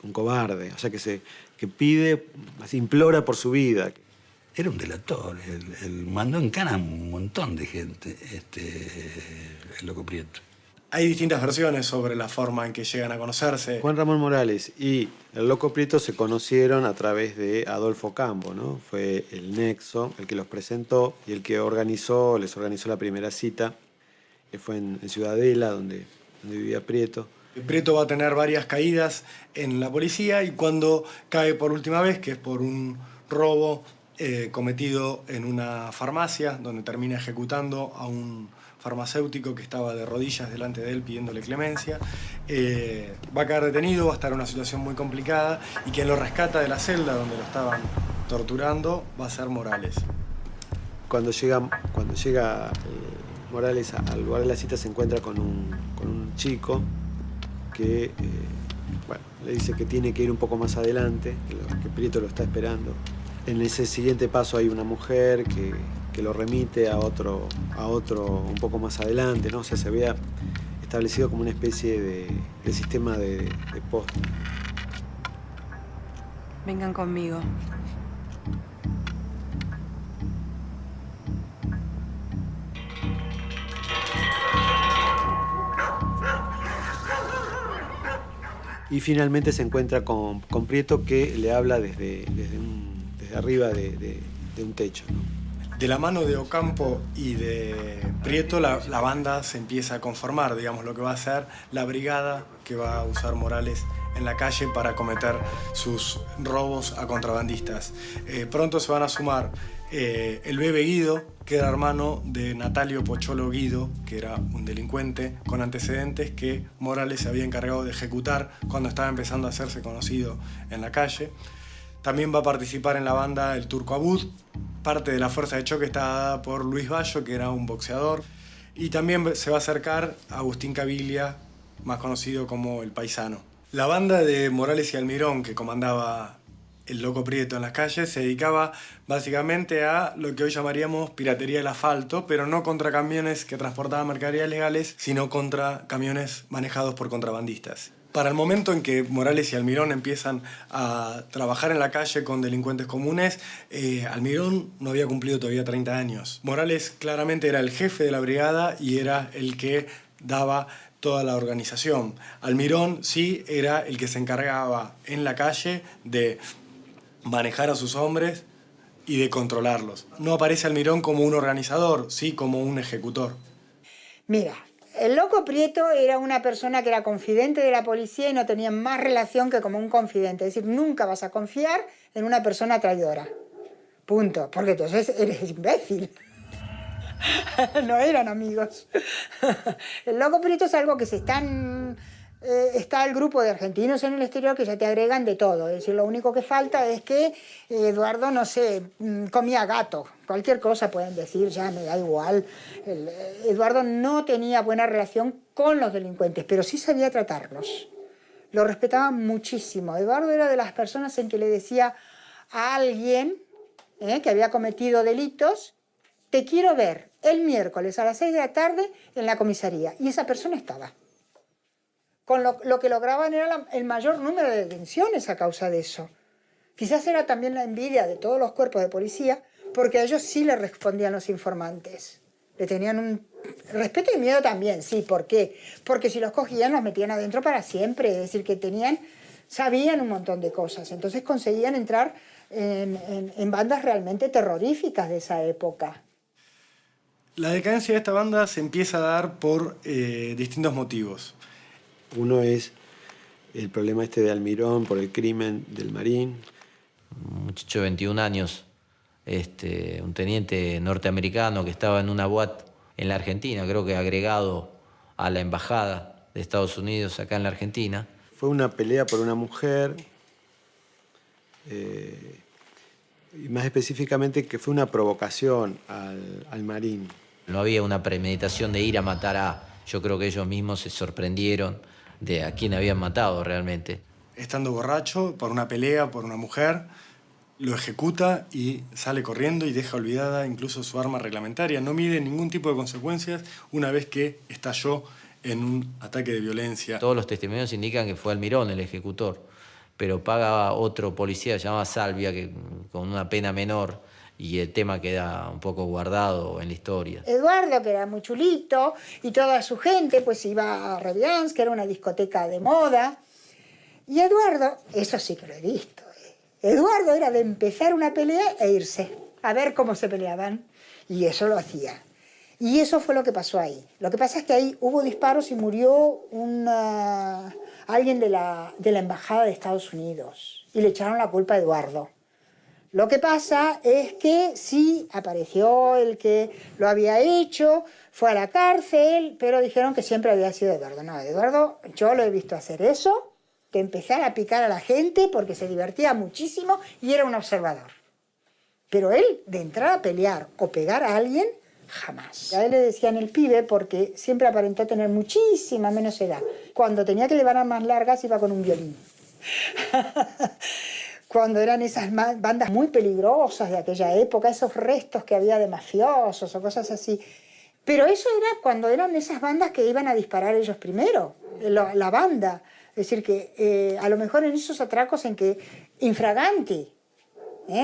un cobarde, o sea, que pide, implora por su vida. Era un delator, él mandó en cana a un montón de gente, el loco Prieto. Hay distintas versiones sobre la forma en que llegan a conocerse. Juan Ramón Morales y el loco Prieto se conocieron a través de Adolfo Ocampo, ¿no? Fue el nexo, el que los presentó y el que les organizó la primera cita, que fue en Ciudadela, donde vivía Prieto. Prieto va a tener varias caídas en la policía y cuando cae por última vez, que es por un robo cometido en una farmacia, donde termina ejecutando a un farmacéutico que estaba de rodillas delante de él pidiéndole clemencia, va a quedar detenido, va a estar en una situación muy complicada y quien lo rescata de la celda donde lo estaban torturando va a ser Morales. Cuando llega Morales al lugar de la cita se encuentra con un chico que le dice que tiene que ir un poco más adelante, que Prieto lo está esperando. En ese siguiente paso hay una mujer que lo remite a otro un poco más adelante, ¿no? O sea, se había establecido como una especie de sistema de posta. Vengan conmigo. Y finalmente se encuentra con Prieto, que le habla desde arriba de un techo, ¿no? De la mano de Ocampo y de Prieto, la banda se empieza a conformar, digamos, lo que va a ser la brigada que va a usar Morales en la calle para cometer sus robos a contrabandistas. Pronto se van a sumar el Bebe Guido, que era hermano de Natalio Pocholo Guido, que era un delincuente con antecedentes que Morales se había encargado de ejecutar cuando estaba empezando a hacerse conocido en la calle. También va a participar en la banda el Turco Abud. Parte de la fuerza de choque está dada por Luis Bayo, que era un boxeador. Y también se va a acercar a Agustín Caviglia, más conocido como el Paisano. La banda de Morales y Almirón, que comandaba el Loco Prieto en las calles, se dedicaba básicamente a lo que hoy llamaríamos piratería del asfalto, pero no contra camiones que transportaban mercaderías legales, sino contra camiones manejados por contrabandistas. Para el momento en que Morales y Almirón empiezan a trabajar en la calle con delincuentes comunes, Almirón no había cumplido todavía 30 años. Morales claramente era el jefe de la brigada y era el que daba toda la organización. Almirón sí era el que se encargaba en la calle de manejar a sus hombres y de controlarlos. No aparece Almirón como un organizador, sí como un ejecutor. Mira, el Loco Prieto era una persona que era confidente de la policía y no tenía más relación que como un confidente. Es decir, nunca vas a confiar en una persona traidora. Punto. Porque entonces eres imbécil. No eran amigos. El Loco Prieto es algo que se están... está el grupo de argentinos en el exterior que ya te agregan de todo. Es decir, lo único que falta es que Eduardo, no sé, comía gato. Cualquier cosa pueden decir, ya me da igual. Eduardo no tenía buena relación con los delincuentes, pero sí sabía tratarlos. Lo respetaba muchísimo. Eduardo era de las personas en que le decía a alguien que había cometido delitos: te quiero ver el miércoles a las 6 de la tarde en la comisaría. Y esa persona estaba. Con lo que lograban era el mayor número de detenciones a causa de eso. Quizás era también la envidia de todos los cuerpos de policía, porque a ellos sí le respondían los informantes. Le tenían un respeto y miedo también, sí. ¿Por qué? Porque si los cogían, los metían adentro para siempre. Es decir, que sabían un montón de cosas. Entonces conseguían entrar en bandas realmente terroríficas de esa época. La decadencia de esta banda se empieza a dar por distintos motivos. Uno es el problema de Almirón por el crimen del Marín. Un muchacho de 21 años, un teniente norteamericano que estaba en una boate en la Argentina, creo que agregado a la embajada de Estados Unidos acá en la Argentina. Fue una pelea por una mujer, y más específicamente que fue una provocación al Marín. No había una premeditación de ir a matar a... Yo creo que ellos mismos se sorprendieron de a quién habían matado realmente. Estando borracho por una pelea, por una mujer, lo ejecuta y sale corriendo y deja olvidada incluso su arma reglamentaria. No mide ningún tipo de consecuencias una vez que estalló en un ataque de violencia. Todos los testimonios indican que fue Almirón el ejecutor, pero paga otro policía, se llama Salvia, que con una pena menor, y el tema queda un poco guardado en la historia. Eduardo, que era muy chulito, y toda su gente pues iba a Revians, que era una discoteca de moda. Y Eduardo, eso sí que lo he visto, Eduardo era de empezar una pelea e irse, a ver cómo se peleaban. Y eso lo hacía. Y eso fue lo que pasó ahí. Lo que pasa es que ahí hubo disparos y murió alguien de la embajada de Estados Unidos. Y le echaron la culpa a Eduardo. Lo que pasa es que sí apareció el que lo había hecho, fue a la cárcel, pero dijeron que siempre había sido Eduardo. No, Eduardo, yo lo he visto hacer eso, que empezar a picar a la gente porque se divertía muchísimo y era un observador. Pero él, de entrar a pelear o pegar a alguien, jamás. A él le decían el pibe porque siempre aparentó tener muchísima menos edad. Cuando tenía que llevar armas largas iba con un violín. Cuando eran esas bandas muy peligrosas de aquella época, esos restos que había de mafiosos o cosas así. Pero eso era cuando eran esas bandas que iban a disparar ellos primero, la banda. Es decir, que a lo mejor en esos atracos en que infraganti,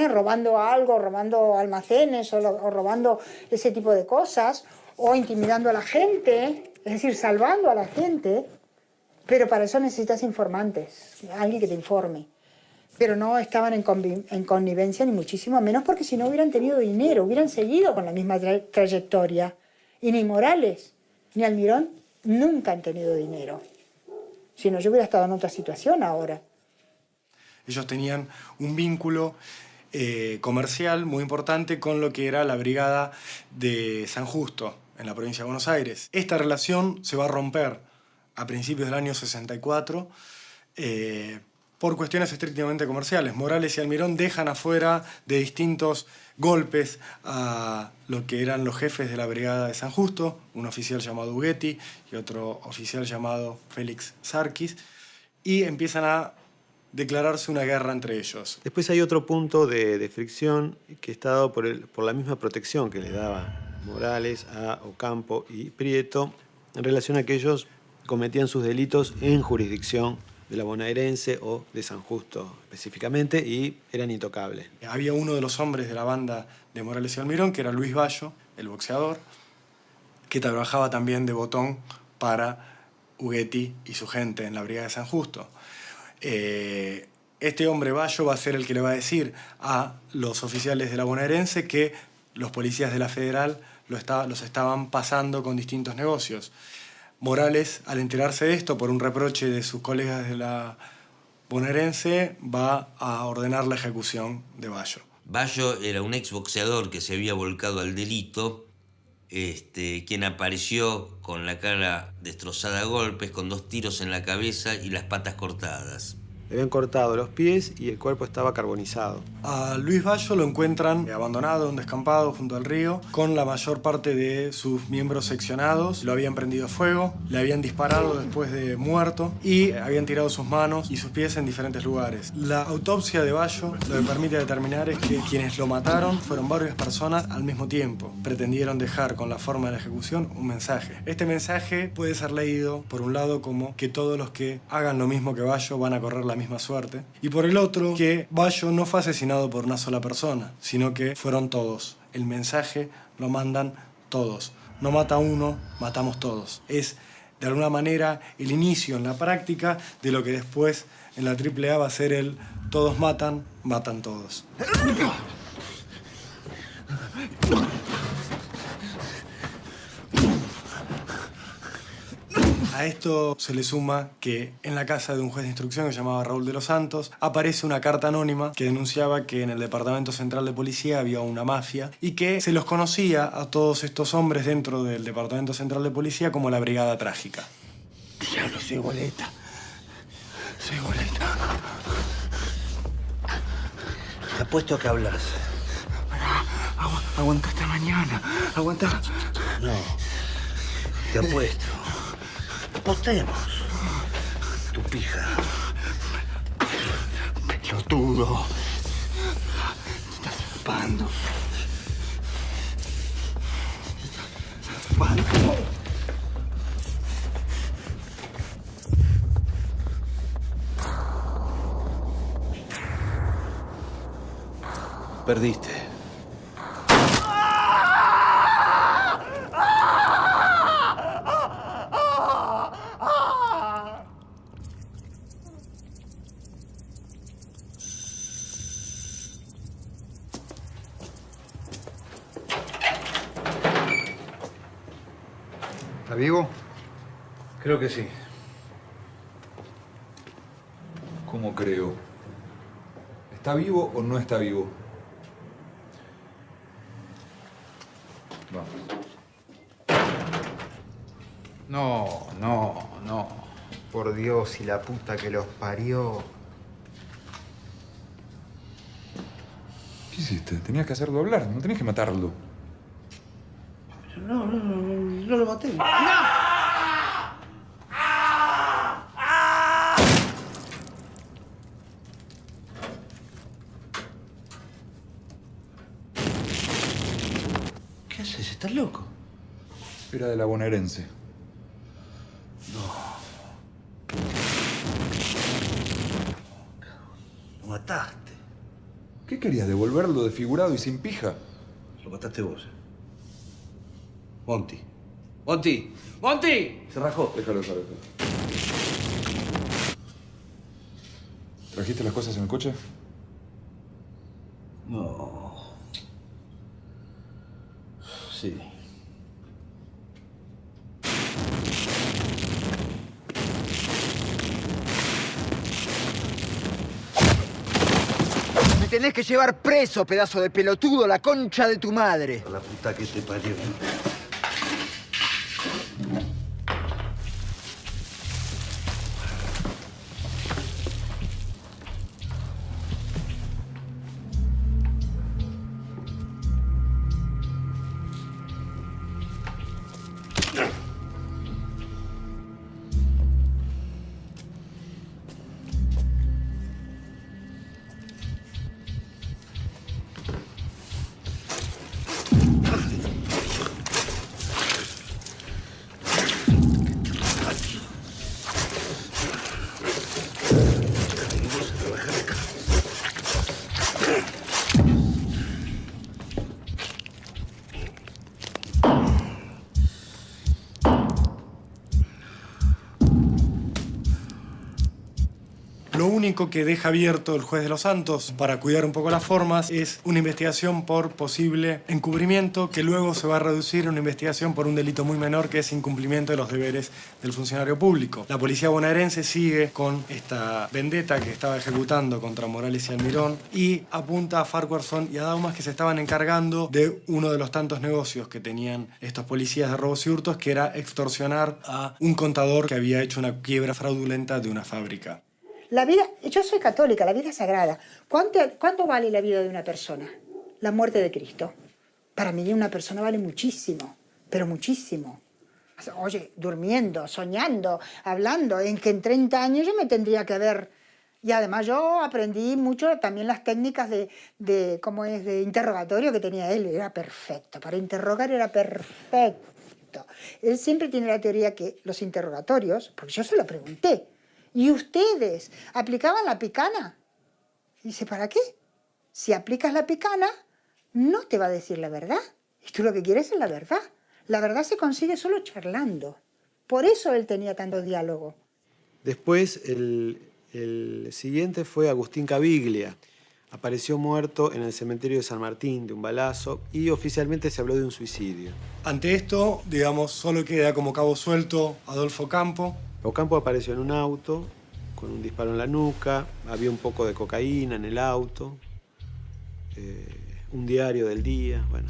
robando algo, robando almacenes o robando ese tipo de cosas, o intimidando a la gente, es decir, salvando a la gente, Pero para eso necesitas informantes, alguien que te informe. Pero no estaban en connivencia ni muchísimo menos, porque si no hubieran tenido dinero, hubieran seguido con la misma trayectoria. Y ni Morales ni Almirón nunca han tenido dinero. Si no, yo hubiera estado en otra situación ahora. Ellos tenían un vínculo comercial muy importante con lo que era la brigada de San Justo, en la provincia de Buenos Aires. Esta relación se va a romper a principios del año 64 por cuestiones estrictamente comerciales. Morales y Almirón dejan afuera de distintos golpes a lo que eran los jefes de la brigada de San Justo, un oficial llamado Ughetti y otro oficial llamado Félix Sarkis, y empiezan a declararse una guerra entre ellos. Después hay otro punto de fricción que está dado por la misma protección que le daba Morales a Ocampo y Prieto en relación a que ellos cometían sus delitos en jurisdicción de la bonaerense o de San Justo específicamente, y eran intocables. Había uno de los hombres de la banda de Morales y Almirón, que era Luis Bayo, el boxeador, que trabajaba también de botón para Ughetti y su gente en la brigada de San Justo. Este hombre Bayo va a ser el que le va a decir a los oficiales de la bonaerense que los policías de la Federal los estaban pasando con distintos negocios. Morales, al enterarse de esto por un reproche de sus colegas de la bonaerense, va a ordenar la ejecución de Bayo. Bayo era un exboxeador que se había volcado al delito, quien apareció con la cara destrozada a golpes, con 2 tiros en la cabeza y las patas cortadas. Le habían cortado los pies y el cuerpo estaba carbonizado. A Luis Bayo lo encuentran abandonado en un descampado junto al río, con la mayor parte de sus miembros seccionados. Lo habían prendido fuego, le habían disparado después de muerto y habían tirado sus manos y sus pies en diferentes lugares. La autopsia de Bayo lo que permite determinar es que quienes lo mataron fueron varias personas al mismo tiempo. Pretendieron dejar con la forma de la ejecución un mensaje. Este mensaje puede ser leído por un lado como que todos los que hagan lo mismo que Bayo van a correr la misma suerte, y por el otro que Bayo no fue asesinado por una sola persona, sino que fueron todos. El mensaje lo mandan todos. No mata uno, matamos todos. Es de alguna manera el inicio en la práctica de lo que después en la AAA va a ser el todos matan, matan todos. A esto se le suma que en la casa de un juez de instrucción que se llamaba Raúl de los Santos aparece una carta anónima que denunciaba que en el Departamento Central de Policía había una mafia y que se los conocía a todos estos hombres dentro del Departamento Central de Policía como la Brigada Trágica. Diablo, soy boleta. Soy boleta. Te apuesto a que hablas. Aguanta hasta mañana. Aguanta. No. Te apuesto. Apostemos. Tu pija. Pelotudo. Te estás escapando. Perdiste. ¿Está vivo? Creo que sí. ¿Cómo creo? ¿Está vivo o no está vivo? Vamos. No. Por Dios y la puta que los parió. ¿Qué hiciste? Tenías que hacerlo hablar, no tenías que matarlo. No lo maté. ¿Qué haces? ¿Estás loco? Era de la bonaerense. Lo mataste. ¿Qué querías? ¿Devolverlo desfigurado y sin pija? Lo mataste vos. Monty. ¡Monty! ¡Monty! Se rajó. Déjalo. ¿Trajiste las cosas en el coche? No. Sí. Me tenés que llevar preso, pedazo de pelotudo, la concha de tu madre. La puta que te parió. Lo único que deja abierto el juez de los Santos para cuidar un poco las formas es una investigación por posible encubrimiento que luego se va a reducir a una investigación por un delito muy menor que es incumplimiento de los deberes del funcionario público. La policía bonaerense sigue con esta vendetta que estaba ejecutando contra Morales y Almirón y apunta a Farquharson y a Daumas que se estaban encargando de uno de los tantos negocios que tenían estos policías de robos y hurtos, que era extorsionar a un contador que había hecho una quiebra fraudulenta de una fábrica. La vida, yo soy católica, la vida es sagrada. ¿Cuánto vale la vida de una persona? La muerte de Cristo. Para mí una persona vale muchísimo, pero muchísimo. Oye, durmiendo, soñando, hablando, en que en 30 años yo me tendría que haber... Y además yo aprendí mucho también las técnicas de interrogatorio que tenía él. Era perfecto, para interrogar era perfecto. Él siempre tiene la teoría que los interrogatorios, porque yo se lo pregunté, ¿y ustedes aplicaban la picana? Y dice, ¿para qué? Si aplicas la picana, no te va a decir la verdad. Y tú lo que quieres es la verdad. La verdad se consigue solo charlando. Por eso él tenía tanto diálogo. Después, el siguiente fue Agustín Caviglia. Apareció muerto en el cementerio de San Martín de un balazo y oficialmente se habló de un suicidio. Ante esto, digamos, solo queda como cabo suelto Adolfo Campo. Ocampo apareció en un auto con un disparo en la nuca, había un poco de cocaína en el auto, un diario del día, bueno,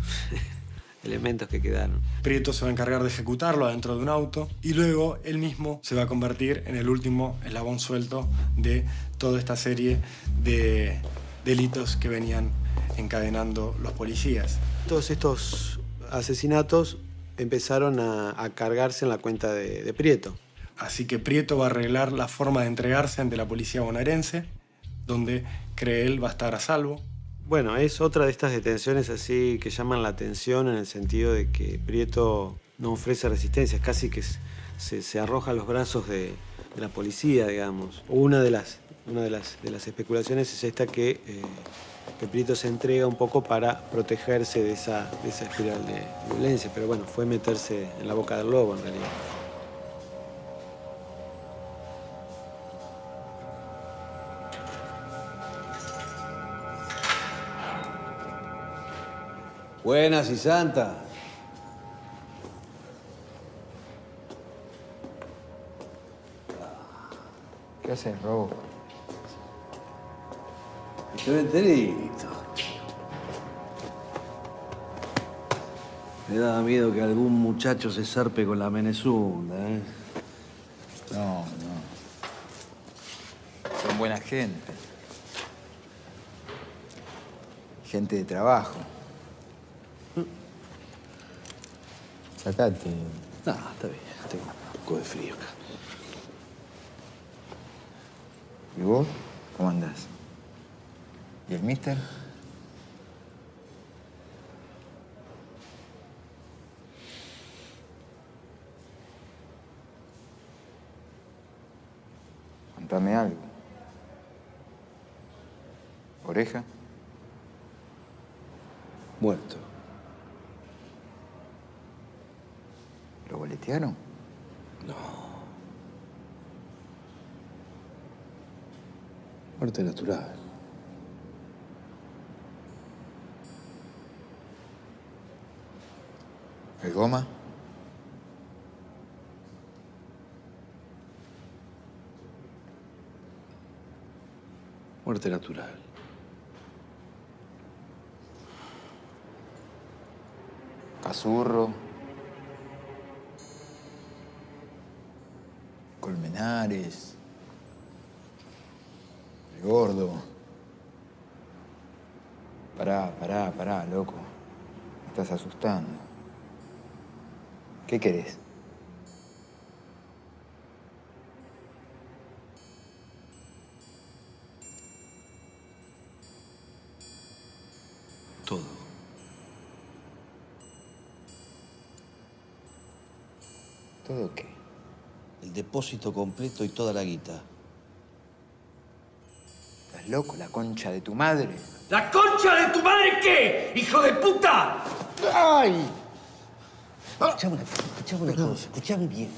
elementos que quedaron. Prieto se va a encargar de ejecutarlo adentro de un auto y luego él mismo se va a convertir en el último eslabón suelto de toda esta serie de delitos que venían encadenando los policías. Todos estos asesinatos empezaron a cargarse en la cuenta de Prieto. Así que Prieto va a arreglar la forma de entregarse ante la policía bonaerense, donde cree él va a estar a salvo. Bueno, es otra de estas detenciones así que llaman la atención en el sentido de que Prieto no ofrece resistencia, es casi que se arroja a los brazos de la policía, digamos. Una de las especulaciones es esta que Prieto se entrega un poco para protegerse de esa espiral de violencia, pero bueno, fue meterse en la boca del lobo en realidad. Buenas y santa. ¿Qué haces, Robo? Estoy enterito. Me daba miedo que algún muchacho se zarpe con la Menezunda, ¿eh? No. Son buena gente. Gente de trabajo. Sacate. No, está bien. Tengo un poco de frío acá. ¿Y vos? ¿Cómo andás? ¿Y el mister? Contame algo. ¿Oreja? Muerto. ¿Lo boletearon? No. Muerte natural. ¿El goma? Muerte natural. Cazurro. Colmenares. El gordo. Pará, loco. Me estás asustando. ¿Qué querés? Todo. ¿Todo qué? El depósito completo y toda la guita. ¿Estás loco? ¿La concha de tu madre? ¿La concha de tu madre qué, hijo de puta? ¡Ay! Escuchame una cosa, escuchame bien.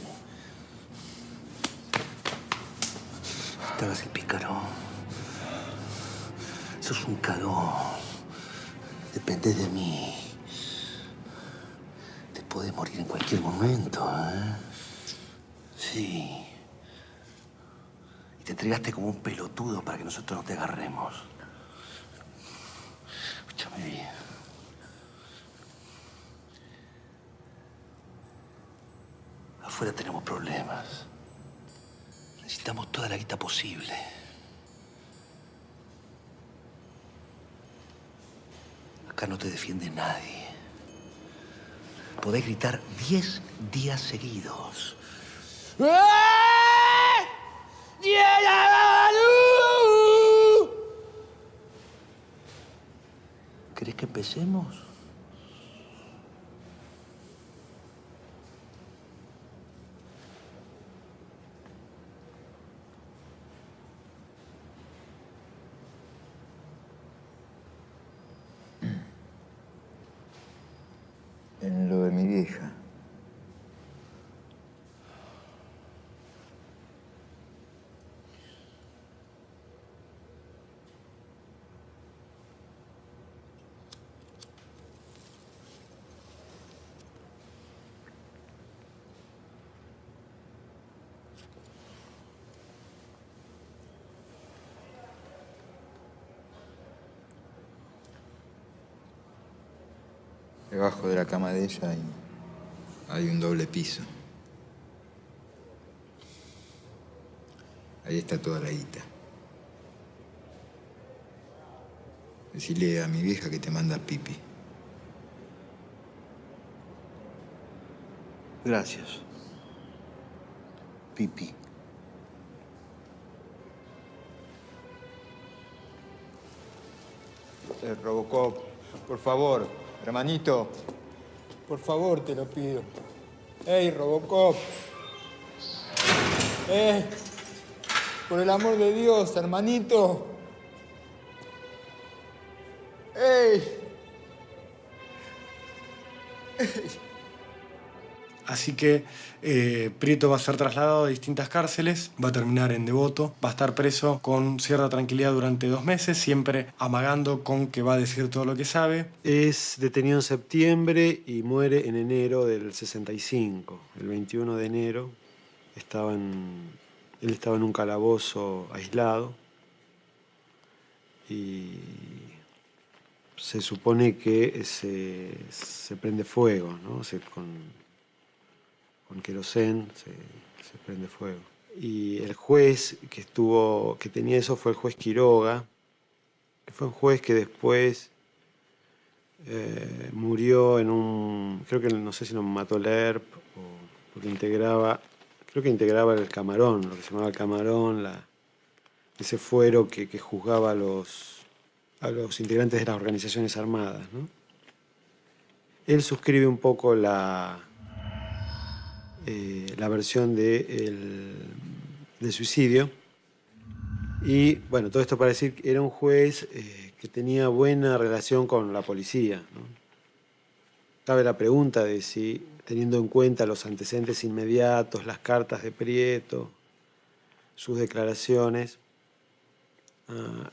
Estabas el pícaro. Sos un cagón. Dependés de mí. Te podés morir en cualquier momento, ¿eh? Sí. Y te entregaste como un pelotudo para que nosotros no te agarremos. Escúchame bien. Afuera tenemos problemas. Necesitamos toda la guita posible. Acá no te defiende nadie. Podés gritar 10 días seguidos. ¿Querés que empecemos? En lo de mi vieja. Debajo de la cama de ella hay un doble piso. Ahí está toda la guita. Decile a mi vieja que te manda pipi. Gracias. Pipi. Robocop, por favor, hermanito. Por favor, te lo pido. ¡Ey, Robocop! Por el amor de Dios, hermanito. ¡Ey! Así que Prieto va a ser trasladado a distintas cárceles, va a terminar en Devoto, va a estar preso con cierta tranquilidad durante 2 meses, siempre amagando con que va a decir todo lo que sabe. Es detenido en septiembre y muere en enero del 65. El 21 de enero él estaba en un calabozo aislado y se supone que se prende fuego, ¿no? Con querosén se prende fuego. Y el juez que tenía eso fue el juez Quiroga, que fue un juez que después murió creo que no sé si lo mató el ERP, porque creo que integraba el Camarón, lo que se llamaba el Camarón, ese fuero que juzgaba a los integrantes de las organizaciones armadas, ¿no? Él suscribe un poco la versión de suicidio. Y bueno, todo esto para decir que era un juez que tenía buena relación con la policía, ¿no? Cabe la pregunta de si, teniendo en cuenta los antecedentes inmediatos, las cartas de Prieto, sus declaraciones,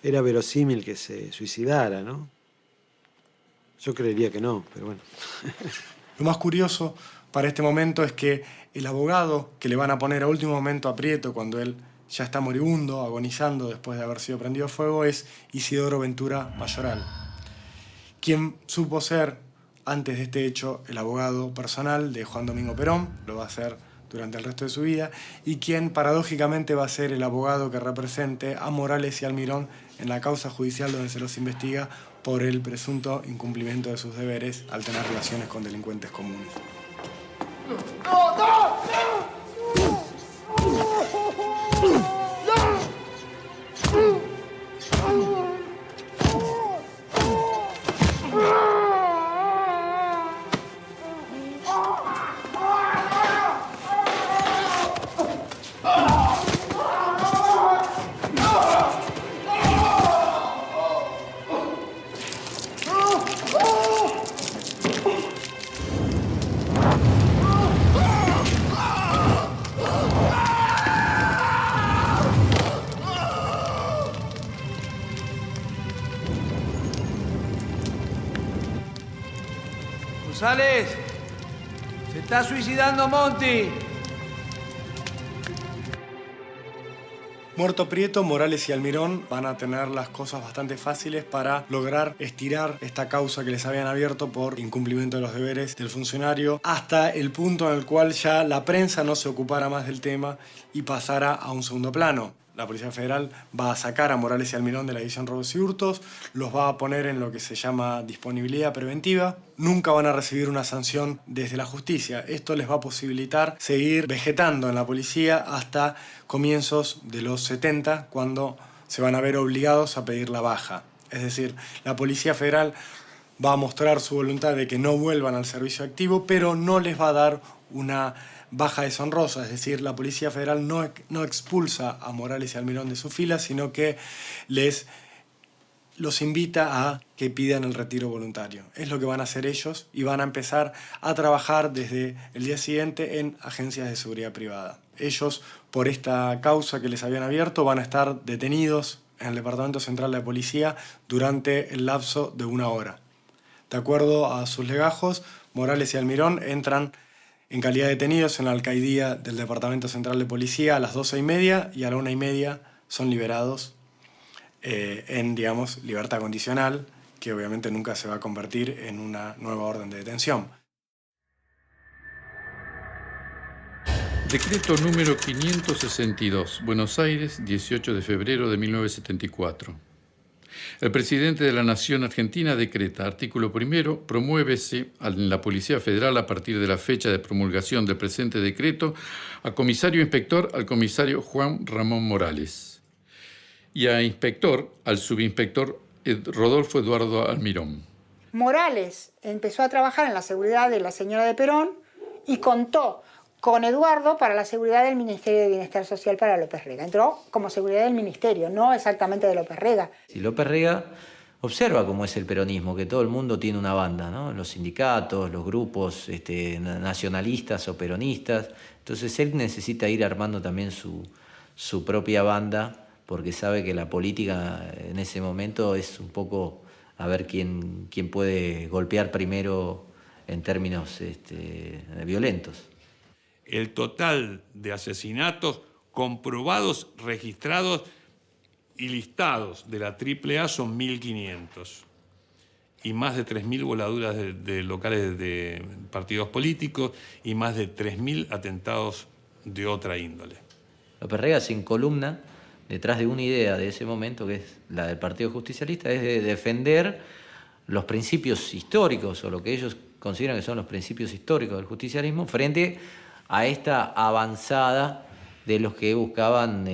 era verosímil que se suicidara, ¿no? Yo creería que no, pero bueno. Lo más curioso para este momento es que el abogado que le van a poner a último momento a Prieto cuando él ya está moribundo, agonizando después de haber sido prendido a fuego, es Isidoro Ventura Mayoral, quien supo ser, antes de este hecho, el abogado personal de Juan Domingo Perón, lo va a ser durante el resto de su vida, y quien paradójicamente va a ser el abogado que represente a Morales y Almirón en la causa judicial donde se los investiga por el presunto incumplimiento de sus deberes al tener relaciones con delincuentes comunes. ¡No, no! González, se está suicidando Monty. Muerto Prieto, Morales y Almirón van a tener las cosas bastante fáciles para lograr estirar esta causa que les habían abierto por incumplimiento de los deberes del funcionario hasta el punto en el cual ya la prensa no se ocupara más del tema y pasara a un segundo plano. La Policía Federal va a sacar a Morales y Almirón de la división robos y hurtos, los va a poner en lo que se llama disponibilidad preventiva. Nunca van a recibir una sanción desde la justicia. Esto les va a posibilitar seguir vegetando en la policía hasta comienzos de los 70, cuando se van a ver obligados a pedir la baja. Es decir, la Policía Federal va a mostrar su voluntad de que no vuelvan al servicio activo, pero no les va a dar una baja deshonrosa, es decir, la Policía Federal no expulsa a Morales y Almirón de su fila, sino que los invita a que pidan el retiro voluntario. Es lo que van a hacer ellos y van a empezar a trabajar desde el día siguiente en agencias de seguridad privada. Ellos, por esta causa que les habían abierto, van a estar detenidos en el Departamento Central de Policía durante el lapso de 1 hora. De acuerdo a sus legajos, Morales y Almirón entran en calidad de detenidos en la alcaidía del Departamento Central de Policía a las 12:30 y a la 1:30 son liberados en, digamos, libertad condicional, que obviamente nunca se va a convertir en una nueva orden de detención. Decreto número 562, Buenos Aires, 18 de febrero de 1974. El presidente de la Nación Argentina decreta, artículo 1, promuévese en la Policía Federal a partir de la fecha de promulgación del presente decreto a comisario inspector al comisario Juan Ramón Morales y a inspector al subinspector Rodolfo Eduardo Almirón. Morales empezó a trabajar en la seguridad de la señora de Perón y contó con Eduardo para la seguridad del Ministerio de Bienestar Social para López Rega. Entró como seguridad del ministerio, no exactamente de López Rega. Si López Rega observa cómo es el peronismo, que todo el mundo tiene una banda, ¿no? Los sindicatos, los grupos nacionalistas o peronistas. Entonces él necesita ir armando también su propia banda, porque sabe que la política en ese momento es un poco a ver quién puede golpear primero en términos violentos. El total de asesinatos comprobados, registrados y listados de la AAA son 1.500. Y más de 3.000 voladuras de locales de partidos políticos y más de 3.000 atentados de otra índole. López Rega se encolumna detrás de una idea de ese momento, que es la del Partido Justicialista, es de defender los principios históricos, o lo que ellos consideran que son los principios históricos del justicialismo, frente a esta avanzada de los que buscaban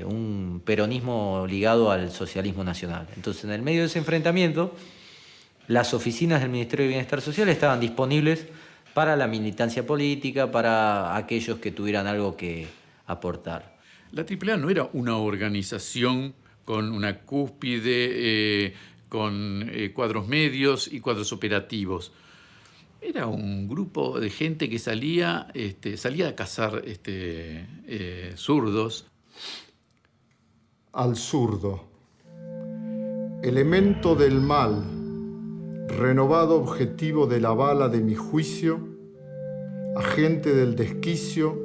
un peronismo ligado al socialismo nacional. Entonces, en el medio de ese enfrentamiento, las oficinas del Ministerio de Bienestar Social estaban disponibles para la militancia política, para aquellos que tuvieran algo que aportar. La AAA no era una organización con una cúspide, con cuadros medios y cuadros operativos. Era un grupo de gente que salía a cazar zurdos. Al zurdo, elemento del mal, renovado objetivo de la bala de mi juicio, agente del desquicio,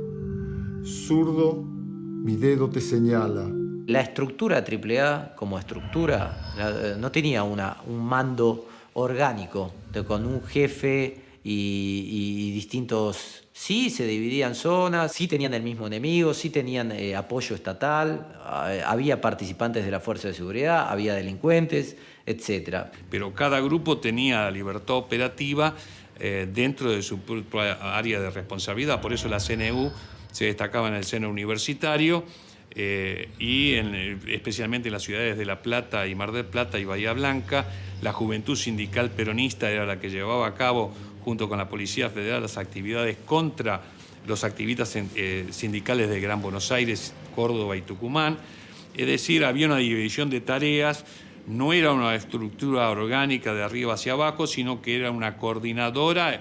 zurdo, mi dedo te señala. La estructura AAA como estructura no tenía un mando orgánico con un jefe y distintos... Sí, se dividían zonas, sí tenían el mismo enemigo, sí tenían apoyo estatal, había participantes de la fuerza de seguridad, había delincuentes, etc. Pero cada grupo tenía libertad operativa dentro de su propia área de responsabilidad. Por eso la CNU se destacaba en el seno universitario y especialmente en las ciudades de La Plata y Mar del Plata y Bahía Blanca. La Juventud Sindical Peronista era la que llevaba a cabo, junto con la Policía Federal, las actividades contra los activistas sindicales de Gran Buenos Aires, Córdoba y Tucumán. Es decir, había una división de tareas, no era una estructura orgánica de arriba hacia abajo, sino que era una coordinadora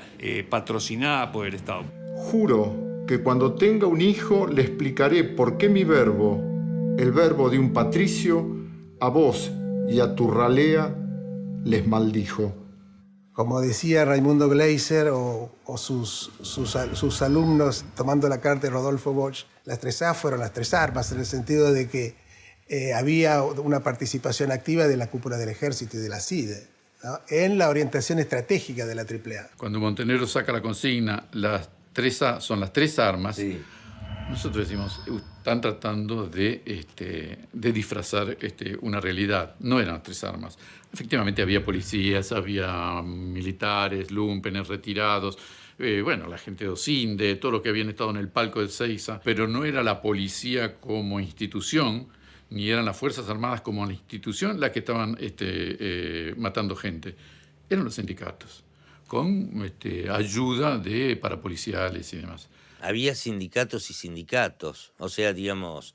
patrocinada por el Estado. Juro que cuando tenga un hijo le explicaré por qué mi verbo, el verbo de un patricio, a vos y a tu ralea les maldijo. Como decía Raimundo Gleiser o sus alumnos tomando la carta de Rodolfo Bosch, las 3A fueron las 3 armas, en el sentido de que había una participación activa de la cúpula del ejército y de la CIDE, ¿no?, en la orientación estratégica de la AAA. Cuando Montenegro saca la consigna, las 3A son las 3 armas, Sí. nosotros decimos, están tratando de disfrazar una realidad. No eran las 3 armas. Efectivamente había policías, había militares, lumpenes, retirados, la gente de Ocinde, todo lo que habían estado en el palco de Seiza, pero no era la policía como institución, ni eran las Fuerzas Armadas como la institución las que estaban matando gente. Eran los sindicatos, con ayuda de parapoliciales y demás. Había sindicatos y sindicatos, o sea, digamos,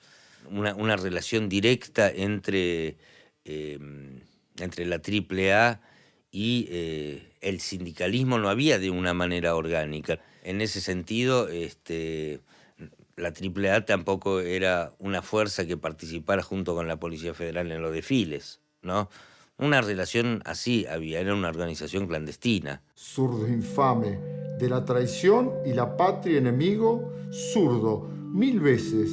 una relación directa entre la AAA y el sindicalismo no había de una manera orgánica. En ese sentido, la AAA tampoco era una fuerza que participara junto con la Policía Federal en los desfiles, ¿no? Una relación así había, era una organización clandestina. Zurdo infame, de la traición y la patria enemigo, zurdo, 1000 veces,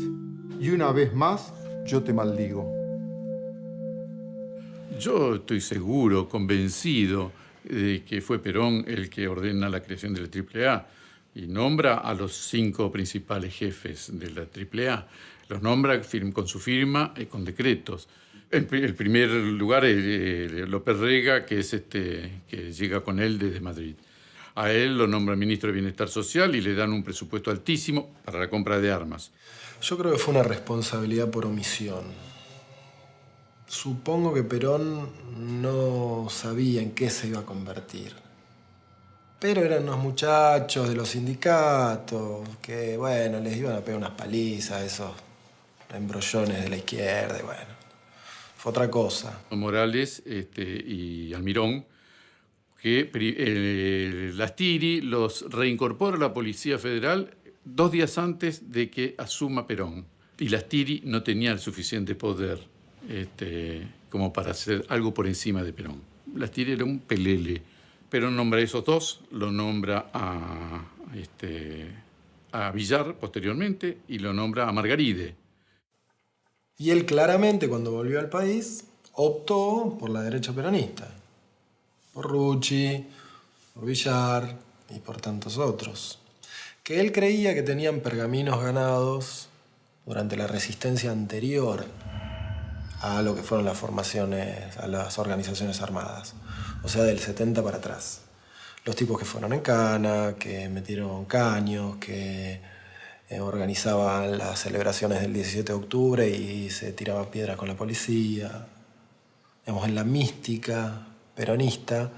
y una vez más yo te maldigo. Yo estoy seguro, convencido, de que fue Perón el que ordena la creación de la AAA y nombra a los 5 principales jefes de la AAA. Los nombra con su firma y con decretos. El primer lugar es López Rega, que es que llega con él desde Madrid. A él lo nombra ministro de Bienestar Social y le dan un presupuesto altísimo para la compra de armas. Yo creo que fue una responsabilidad por omisión. Supongo que Perón no sabía en qué se iba a convertir. Pero eran unos muchachos de los sindicatos que, les iban a pegar unas palizas a esos embrollones de la izquierda y fue otra cosa. Morales y Almirón, que Lastiri los reincorpora a la Policía Federal 2 días antes de que asuma Perón. Y Lastiri no tenía el suficiente poder como para hacer algo por encima de Perón. Lastiri era un pelele. Perón nombra a esos 2, lo nombra a Villar posteriormente y lo nombra a Margaride. Y él claramente, cuando volvió al país, optó por la derecha peronista. Por Rucci, por Villar y por tantos otros. Que él creía que tenían pergaminos ganados durante la resistencia anterior a lo que fueron las formaciones, a las organizaciones armadas. O sea, del 70 para atrás. Los tipos que fueron en cana, que metieron caños, que organizaban las celebraciones del 17 de octubre y se tiraban piedras con la policía. Digamos, en la mística peronista.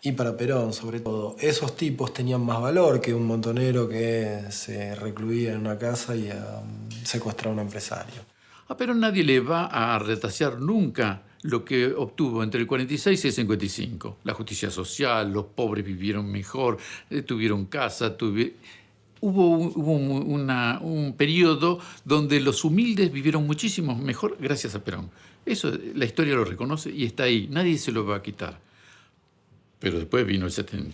Y para Perón, sobre todo, esos tipos tenían más valor que un montonero que se recluía en una casa y secuestraba a un empresario. A Perón nadie le va a retasear nunca lo que obtuvo entre el 46 y el 55. La justicia social, los pobres vivieron mejor, tuvieron casa, Hubo un periodo donde los humildes vivieron muchísimo mejor gracias a Perón. Eso la historia lo reconoce y está ahí. Nadie se lo va a quitar. Pero después vino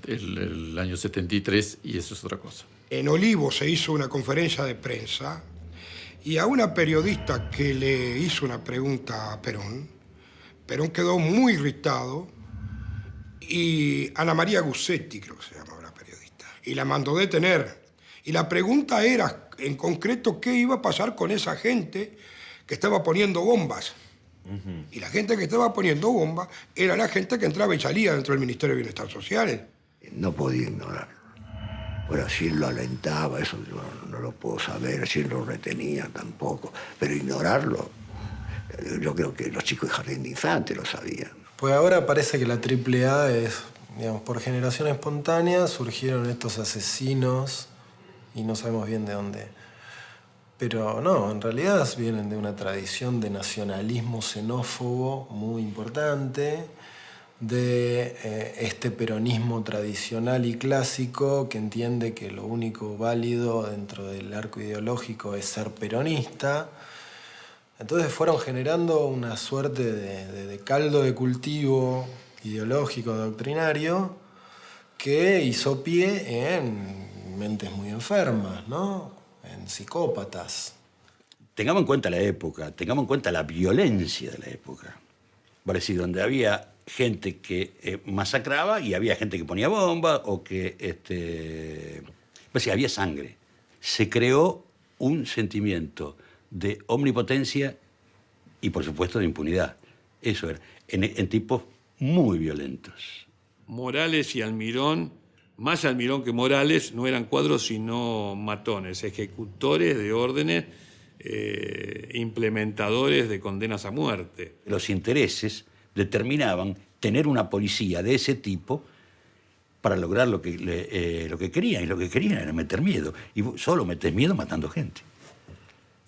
el año 73 y eso es otra cosa. En Olivos se hizo una conferencia de prensa y a una periodista que le hizo una pregunta a Perón quedó muy irritado y Ana María Gussetti, creo que se llamaba la periodista, y la mandó detener. Y la pregunta era, en concreto, qué iba a pasar con esa gente que estaba poniendo bombas. Y la gente que estaba poniendo bombas era la gente que entraba y salía dentro del Ministerio de Bienestar Social. No podía ignorarlo. Bueno, si él lo alentaba, eso yo no lo puedo saber, si él lo retenía tampoco. Pero ignorarlo, yo creo que los chicos de Jardín de Infantes lo sabían. Pues ahora parece que la AAA es, digamos, por generación espontánea surgieron estos asesinos y no sabemos bien de dónde. Pero no, en realidad vienen de una tradición de nacionalismo xenófobo muy importante, de este peronismo tradicional y clásico que entiende que lo único válido dentro del arco ideológico es ser peronista. Entonces fueron generando una suerte de caldo de cultivo ideológico, doctrinario, que hizo pie en mentes muy enfermas, ¿no? En psicópatas. Tengamos en cuenta la época, tengamos en cuenta la violencia de la época. Parecido, donde había gente que masacraba y había gente que ponía bombas o que... Pues sí, había sangre. Se creó un sentimiento de omnipotencia y, por supuesto, de impunidad. Eso era, en tipos muy violentos. Morales y Almirón, más Almirón que Morales, no eran cuadros sino matones, ejecutores de órdenes, implementadores de condenas a muerte. Los intereses determinaban tener una policía de ese tipo para lograr lo que querían. Y lo que querían era meter miedo. Y solo metes miedo matando gente.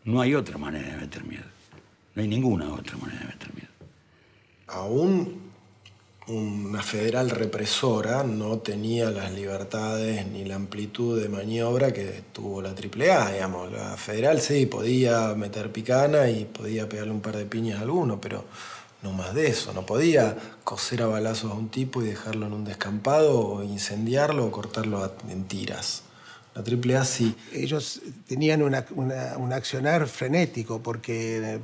No hay otra manera de meter miedo. No hay ninguna otra manera de meter miedo. Aún una federal represora no tenía las libertades ni la amplitud de maniobra que tuvo la AAA, digamos. La federal sí podía meter picana y podía pegarle un par de piñas a alguno, pero no más de eso. No podía coser a balazos a un tipo y dejarlo en un descampado o incendiarlo o cortarlo en tiras. La AAA sí. Ellos tenían un accionar frenético porque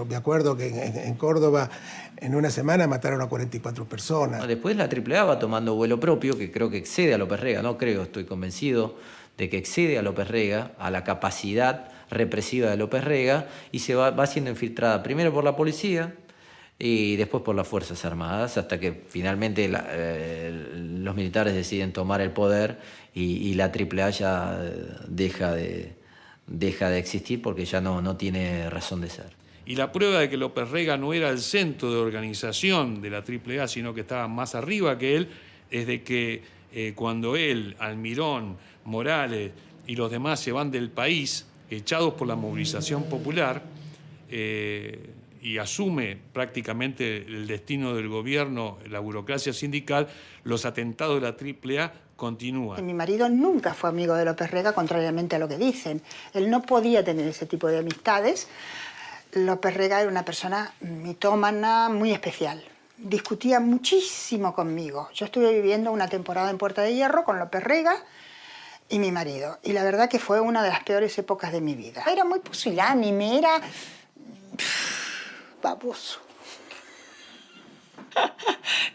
me acuerdo que en Córdoba en una semana mataron a 44 personas. Después la AAA va tomando vuelo propio, que creo que excede a López Rega, no creo, estoy convencido de que excede a López Rega, a la capacidad represiva de López Rega, y se va siendo infiltrada primero por la policía y después por las Fuerzas Armadas, hasta que finalmente los militares deciden tomar el poder y la AAA ya deja de existir porque ya no tiene razón de ser. Y la prueba de que López Rega no era el centro de organización de la AAA, sino que estaba más arriba que él, es de que cuando él, Almirón, Morales y los demás se van del país, echados por la movilización popular, y asume prácticamente el destino del gobierno, la burocracia sindical, los atentados de la AAA continúan. Mi marido nunca fue amigo de López Rega, contrariamente a lo que dicen. Él no podía tener ese tipo de amistades. López Rega era una persona mitómana muy especial. Discutía muchísimo conmigo. Yo estuve viviendo una temporada en Puerta de Hierro con López Rega y mi marido. Y la verdad que fue una de las peores épocas de mi vida. Era muy pusilánime, era baboso.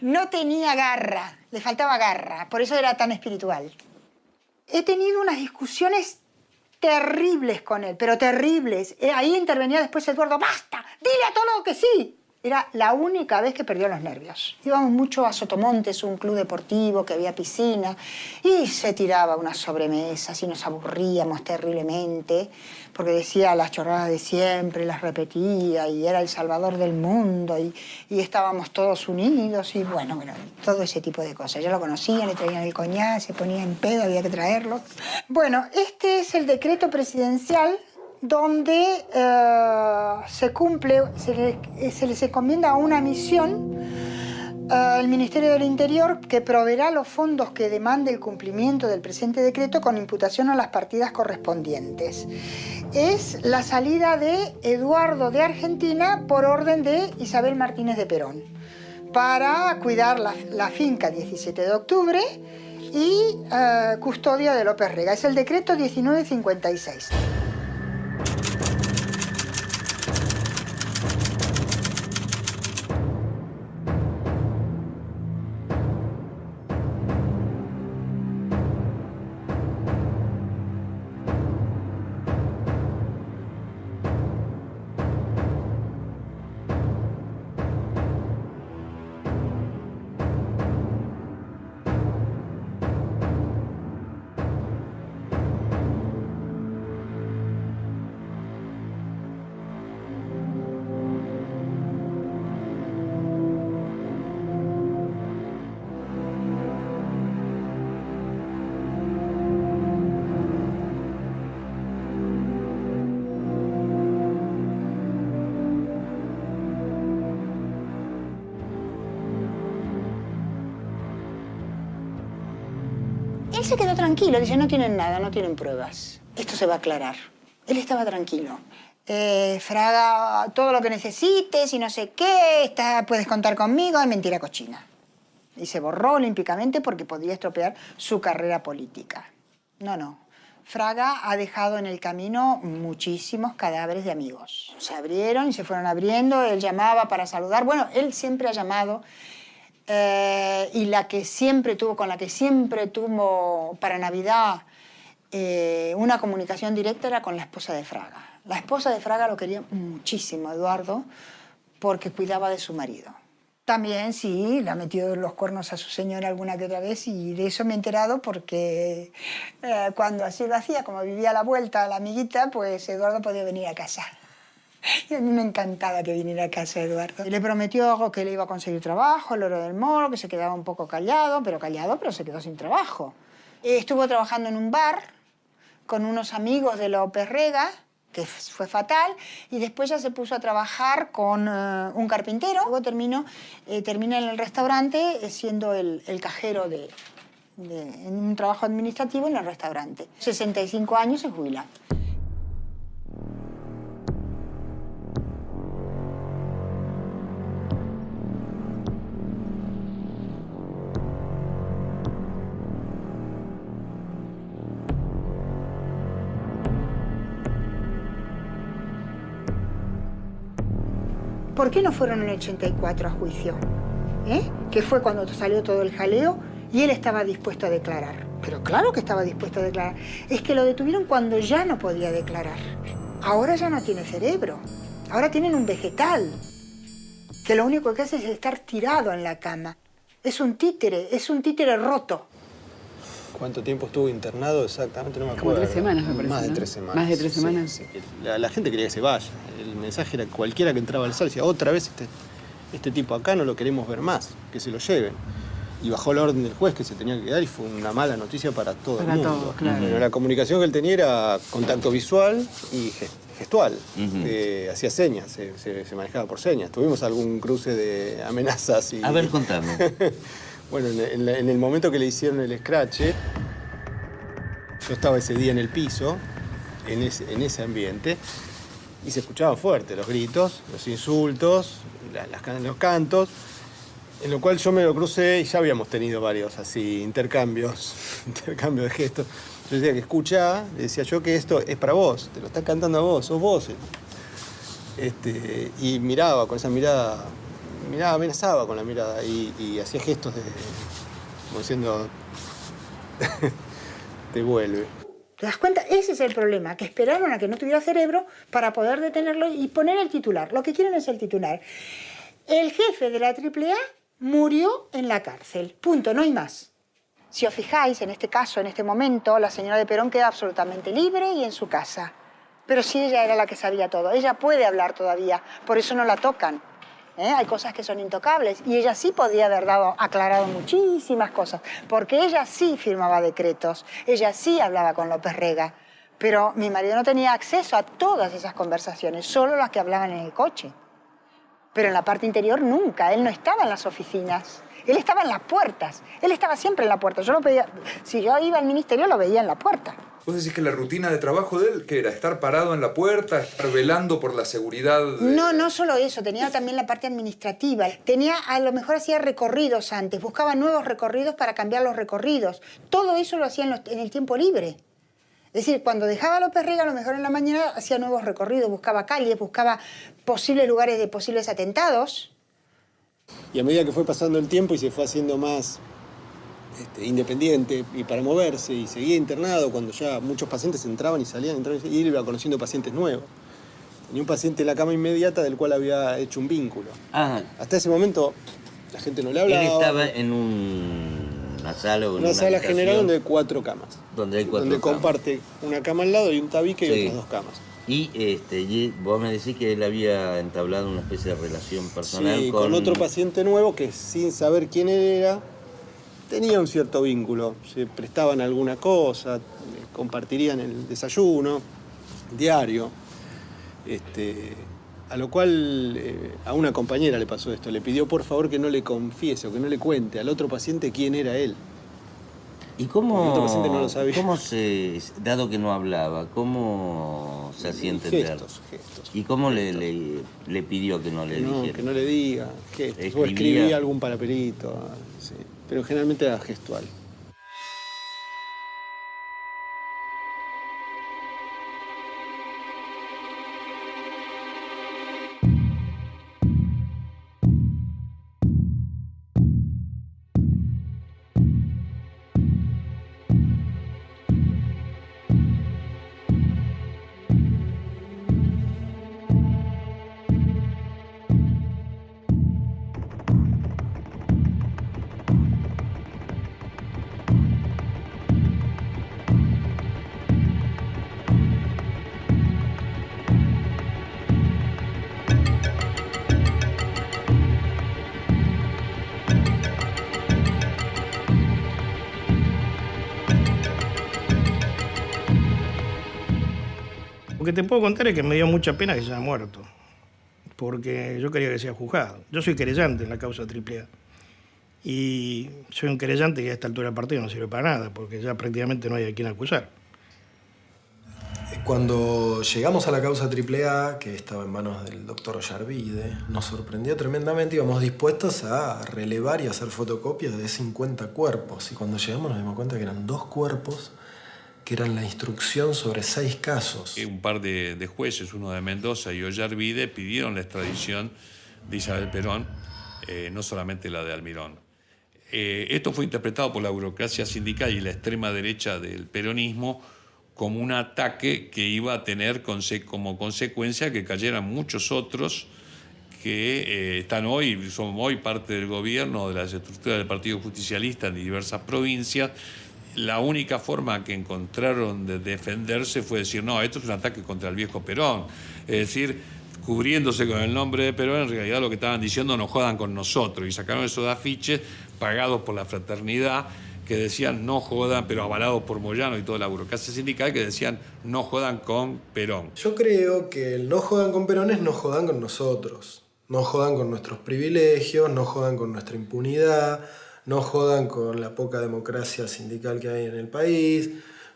No tenía garra, le faltaba garra, por eso era tan espiritual. He tenido unas discusiones terribles con él, pero terribles. Ahí intervenía después Eduardo, ¡basta! ¡Dile a todo que sí! Era la única vez que perdió los nervios. Íbamos mucho a Sotomontes, un club deportivo que había piscina, y se tiraba unas sobremesas y nos aburríamos terriblemente, porque decía las chorradas de siempre, las repetía, y era el salvador del mundo, y estábamos todos unidos, y bueno, todo ese tipo de cosas. Yo lo conocía, le traían el coñac, se ponía en pedo, había que traerlo. Bueno, este es el decreto presidencial donde se cumple, se les encomienda a una misión el Ministerio del Interior que proveerá los fondos que demande el cumplimiento del presente decreto con imputación a las partidas correspondientes. es la salida de Eduardo de Argentina por orden de Isabel Martínez de Perón para cuidar la finca 17 de octubre y custodia de López Rega. Es el decreto 1956. Él se quedó tranquilo, dice, no tienen nada, no tienen pruebas. Esto se va a aclarar. Él estaba tranquilo. Fraga, todo lo que necesites y no sé qué, puedes contar conmigo, es mentira cochina. Y se borró olímpicamente porque podía estropear su carrera política. No. Fraga ha dejado en el camino muchísimos cadáveres de amigos. Se abrieron y se fueron abriendo, él llamaba para saludar. Bueno, él siempre ha llamado. Y con la que siempre tuvo para Navidad una comunicación directa era con la esposa de Fraga. La esposa de Fraga lo quería muchísimo, Eduardo, porque cuidaba de su marido. También, sí, le ha metido los cuernos a su señora alguna que otra vez y de eso me he enterado porque cuando así lo hacía, como vivía a la vuelta la amiguita, pues Eduardo podía venir a casa. Y a mí me encantaba que viniera a casa Eduardo. Y le prometió que le iba a conseguir trabajo, el Oro del Moro, que se quedaba un poco callado, pero se quedó sin trabajo. Estuvo trabajando en un bar con unos amigos de López Rega, que fue fatal, y después ya se puso a trabajar con un carpintero. Luego termina en el restaurante siendo el cajero en un trabajo administrativo en el restaurante. 65 años se jubila. ¿Por qué no fueron en el 84 a juicio? Que fue cuando salió todo el jaleo y él estaba dispuesto a declarar. Pero claro que estaba dispuesto a declarar. Es que lo detuvieron cuando ya no podía declarar. Ahora ya no tiene cerebro. Ahora tienen un vegetal que lo único que hace es estar tirado en la cama. Es un títere roto. ¿Cuánto tiempo estuvo internado exactamente? No me acuerdo. Como 3 semanas, me parece. Más de ¿no? 3 semanas. Más de 3 semanas. Sí. La gente quería que se vaya. El mensaje era cualquiera que entraba al SAR decía, otra vez este tipo acá no lo queremos ver más, que se lo lleven. Y bajó la orden del juez que se tenía que quedar y fue una mala noticia para todo el mundo. Todos, claro. Bueno, la comunicación que él tenía era contacto visual y gestual. Hacía señas, se manejaba por señas. Tuvimos algún cruce de amenazas y... A ver, contame. Bueno, en el momento que le hicieron el escrache, yo estaba ese día en el piso, en ese ambiente, y se escuchaban fuerte los gritos, los insultos, los cantos, en lo cual yo me lo crucé y ya habíamos tenido varios así intercambios de gestos. Yo decía que escuchá, le decía yo que esto es para vos, te lo está cantando a vos, sos vos. Y miraba con esa mirada, amenazaba con la mirada y hacía gestos como diciendo, te vuelve. ¿Te das cuenta? Ese es el problema, que esperaron a que no tuviera cerebro para poder detenerlo y poner el titular. Lo que quieren es el titular. El jefe de la AAA murió en la cárcel. Punto, no hay más. Si os fijáis, en este caso, en este momento, la señora de Perón queda absolutamente libre y en su casa. Pero sí, ella era la que sabía todo. Ella puede hablar todavía, por eso no la tocan. Hay cosas que son intocables y ella sí podía haber aclarado muchísimas cosas, porque ella sí firmaba decretos, ella sí hablaba con López Rega, pero mi marido no tenía acceso a todas esas conversaciones, solo las que hablaban en el coche. Pero en la parte interior nunca, él no estaba en las oficinas, él estaba en las puertas, él estaba siempre en la puerta. Yo lo veía, si yo iba al ministerio lo veía en la puerta. ¿Vos decís que la rutina de trabajo de él, que era estar parado en la puerta, estar velando por la seguridad? No solo eso, tenía también la parte administrativa. A lo mejor hacía recorridos antes, buscaba nuevos recorridos para cambiar los recorridos. Todo eso lo hacía en el tiempo libre. Es decir, cuando dejaba a López Rega, a lo mejor en la mañana hacía nuevos recorridos, buscaba calles, buscaba posibles lugares de posibles atentados. Y a medida que fue pasando el tiempo y se fue haciendo más independiente y para moverse, y seguía internado cuando ya muchos pacientes entraban y salían, y él iba conociendo pacientes nuevos. Tenía un paciente en la cama inmediata del cual había hecho un vínculo. Ah. Hasta ese momento la gente no le hablaba. Él estaba en una sala o en una sala habitación general donde hay 4 camas. Donde hay 4 donde camas. comparte una cama al lado y un tabique y otras 2 camas. Y vos me decís que él había entablado una especie de relación personal sí, con otro paciente nuevo que sin saber quién era, tenía un cierto vínculo. Se prestaban alguna cosa, compartirían el desayuno diario. A lo cual a una compañera le pasó esto. Le pidió por favor que no le confiese o que no le cuente al otro paciente quién era él. ¿Y cómo, el otro paciente no lo sabía. Dado que no hablaba, cómo se hacía entender? Gestos. ¿Y cómo le pidió que no le dijera? Que no le diga, gestos. O escribía algún papelito, sí. Pero generalmente era gestual. Lo que te puedo contar es que me dio mucha pena que se haya muerto, porque yo quería que sea juzgado. Yo soy querellante en la causa AAA y soy un querellante que a esta altura del partido no sirve para nada, porque ya prácticamente no hay a quien acusar. Cuando llegamos a la causa AAA, que estaba en manos del doctor Ollarvide, nos sorprendió tremendamente. Íbamos dispuestos a relevar y hacer fotocopias de 50 cuerpos. Y cuando llegamos nos dimos cuenta que eran 2 cuerpos que eran la instrucción sobre 6 casos. Un par de jueces, uno de Mendoza y Ollarvide, pidieron la extradición de Isabel Perón, no solamente la de Almirón. Esto fue interpretado por la burocracia sindical y la extrema derecha del peronismo como un ataque que iba a tener como consecuencia que cayeran muchos otros que son hoy parte del gobierno, de las estructuras del Partido Justicialista en diversas provincias. La única forma que encontraron de defenderse fue decir, no, esto es un ataque contra el viejo Perón. Es decir, cubriéndose con el nombre de Perón, en realidad lo que estaban diciendo, no jodan con nosotros. Y sacaron esos afiches pagados por la fraternidad que decían no jodan, pero avalados por Moyano y toda la burocracia sindical, que decían no jodan con Perón. Yo creo que el no jodan con Perón es no jodan con nosotros. No jodan con nuestros privilegios, no jodan con nuestra impunidad, no jodan con la poca democracia sindical que hay en el país,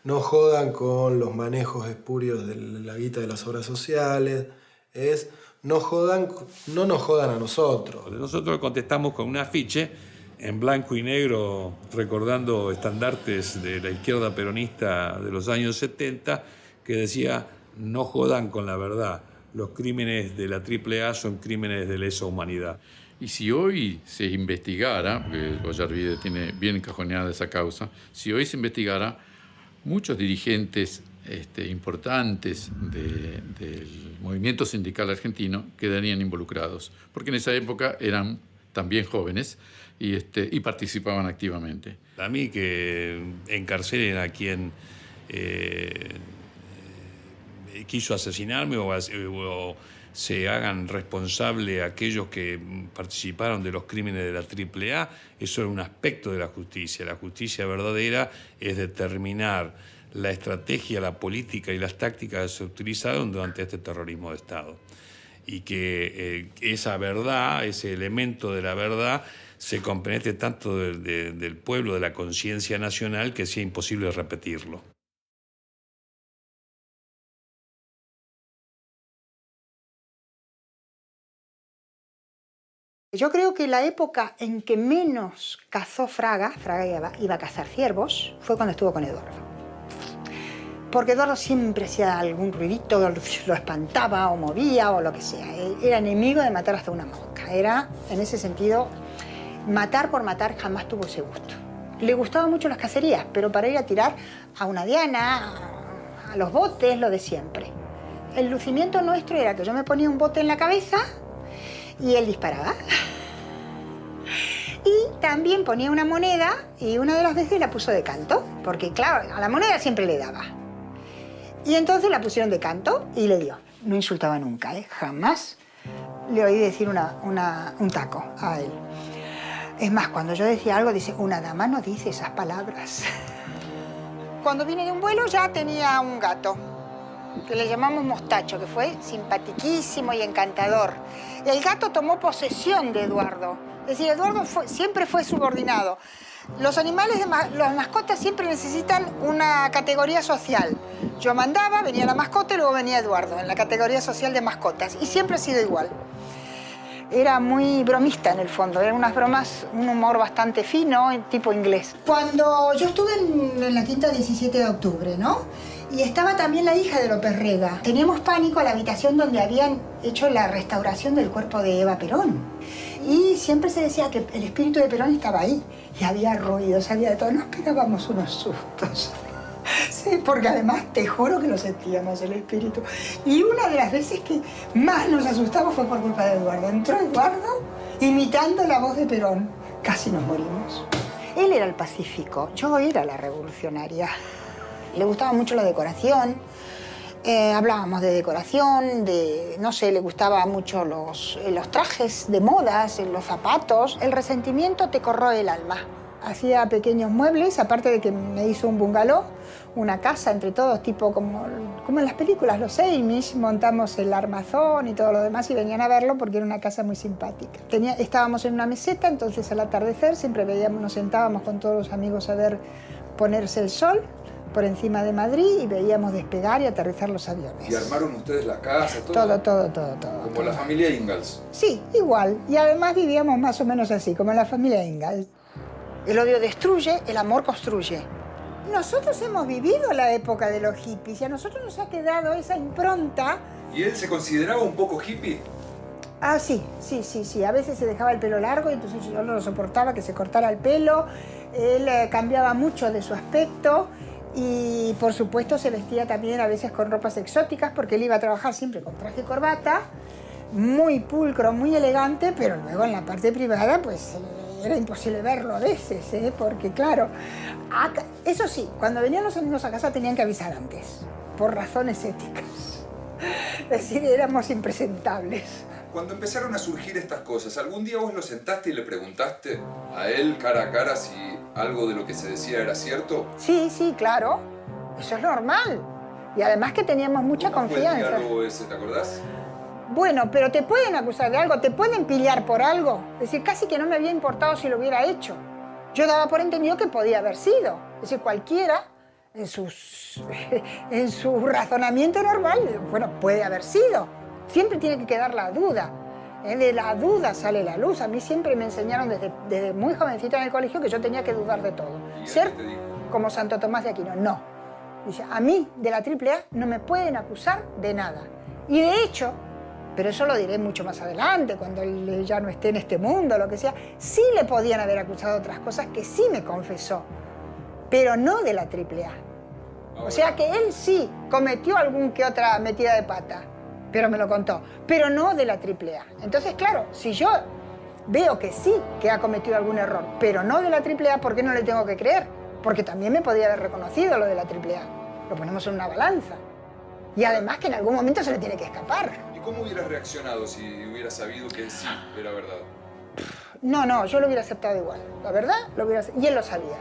no jodan con los manejos espurios de la guita de las obras sociales. No nos jodan a nosotros. Nosotros contestamos con un afiche en blanco y negro, recordando estandartes de la izquierda peronista de los años 70, que decía, no jodan con la verdad, los crímenes de la AAA son crímenes de lesa humanidad. Y si hoy se investigara, porque Ollarvide tiene bien encajonada esa causa, si hoy se investigara, muchos dirigentes importantes del movimiento sindical argentino quedarían involucrados, porque en esa época eran también jóvenes y participaban activamente. A mí que encarcelen a quien quiso asesinarme o se hagan responsable aquellos que participaron de los crímenes de la AAA, eso era un aspecto de la justicia. La justicia verdadera es determinar la estrategia, la política y las tácticas que se utilizaron durante este terrorismo de Estado. Y que esa verdad, ese elemento de la verdad, se compenetre tanto del pueblo, de la conciencia nacional, que sea imposible repetirlo. Yo creo que la época en que menos cazó Fraga iba a cazar ciervos, fue cuando estuvo con Eduardo. Porque Eduardo siempre hacía algún ruidito, lo espantaba o movía o lo que sea. Era enemigo de matar hasta una mosca. Era, en ese sentido, matar por matar, jamás tuvo ese gusto. Le gustaban mucho las cacerías, pero para ir a tirar a una diana, a los botes, lo de siempre. El lucimiento nuestro era que yo me ponía un bote en la cabeza y él disparaba. Y también ponía una moneda y una de las veces la puso de canto, porque claro, a la moneda siempre le daba. Y entonces la pusieron de canto y le dio. No insultaba nunca, ¿eh? Jamás le oí decir un taco a él. Es más, cuando yo decía algo, dice, una dama no dice esas palabras. Cuando vine de un vuelo ya tenía un gato, que le llamamos Mostacho, que fue simpatiquísimo y encantador. El gato tomó posesión de Eduardo. Es decir, Eduardo siempre fue subordinado. Los animales, las mascotas siempre necesitan una categoría social. Yo mandaba, venía la mascota y luego venía Eduardo, en la categoría social de mascotas. Y siempre ha sido igual. Era muy bromista en el fondo, eran unas bromas, un humor bastante fino, tipo inglés. Cuando yo estuve en la quinta 17 de octubre, ¿no? Y estaba también la hija de López Rega. Teníamos pánico a la habitación donde habían hecho la restauración del cuerpo de Eva Perón. Y siempre se decía que el espíritu de Perón estaba ahí. Y había ruidos, había de todo. Nos pegábamos unos sustos. Sí, porque además te juro que lo sentíamos, el espíritu. Y una de las veces que más nos asustamos fue por culpa de Eduardo. Entró Eduardo imitando la voz de Perón. Casi nos morimos. Él era el pacífico, yo era la revolucionaria. Le gustaba mucho la decoración. Hablábamos de decoración, no sé, le gustaban mucho los trajes de modas, los zapatos. El resentimiento te corroe el alma. Hacía pequeños muebles, aparte de que me hizo un bungalow, una casa entre todos, tipo como en las películas, los Amish, montamos el armazón y todo lo demás y venían a verlo porque era una casa muy simpática. Estábamos en una meseta, entonces al atardecer siempre nos sentábamos con todos los amigos a ver ponerse el sol por encima de Madrid y veíamos despegar y aterrizar los aviones. ¿Y armaron ustedes la casa, todo? Todo. Como la familia Ingalls. Sí, igual. Y además vivíamos más o menos así, como en la familia Ingalls. El odio destruye, el amor construye. Nosotros hemos vivido la época de los hippies y a nosotros nos ha quedado esa impronta. ¿Y él se consideraba un poco hippie? Ah, sí. A veces se dejaba el pelo largo y entonces yo no lo soportaba que se cortara el pelo. Él cambiaba mucho de su aspecto. Y, por supuesto, se vestía también a veces con ropas exóticas porque él iba a trabajar siempre con traje y corbata, muy pulcro, muy elegante, pero luego en la parte privada, pues, era imposible verlo a veces, porque, claro, eso sí, cuando venían los amigos a casa tenían que avisar antes, por razones éticas. Es decir, éramos impresentables. Cuando empezaron a surgir estas cosas, ¿algún día vos lo sentaste y le preguntaste a él cara a cara si algo de lo que se decía era cierto? Sí, claro. Eso es normal. Y además que teníamos mucha confianza. ¿Cómo fue el diálogo ese, te acordás? Bueno, pero te pueden acusar de algo, te pueden pillar por algo. Es decir, casi que no me había importado si lo hubiera hecho. Yo daba por entendido que podía haber sido. Es decir, cualquiera, en su razonamiento normal, bueno, puede haber sido. Siempre tiene que quedar la duda. De la duda sale la luz. A mí siempre me enseñaron desde muy jovencita en el colegio que yo tenía que dudar de todo. Ser como Santo Tomás de Aquino, no. Dice, a mí, de la AAA, no me pueden acusar de nada. Y de hecho, pero eso lo diré mucho más adelante, cuando él ya no esté en este mundo, lo que sea, sí le podían haber acusado de otras cosas que sí me confesó, pero no de la AAA. O sea que él sí cometió algún que otra metida de pata, pero me lo contó, pero no de la AAA. Entonces, claro, si yo veo que sí que ha cometido algún error, pero no de la AAA, ¿por qué no le tengo que creer? Porque también me podía haber reconocido lo de la AAA. Lo ponemos en una balanza. Y además que en algún momento se le tiene que escapar. ¿Y cómo hubieras reaccionado si hubieras sabido que sí era verdad? No, yo lo hubiera aceptado igual. La verdad, lo hubiera... Y él lo sabía.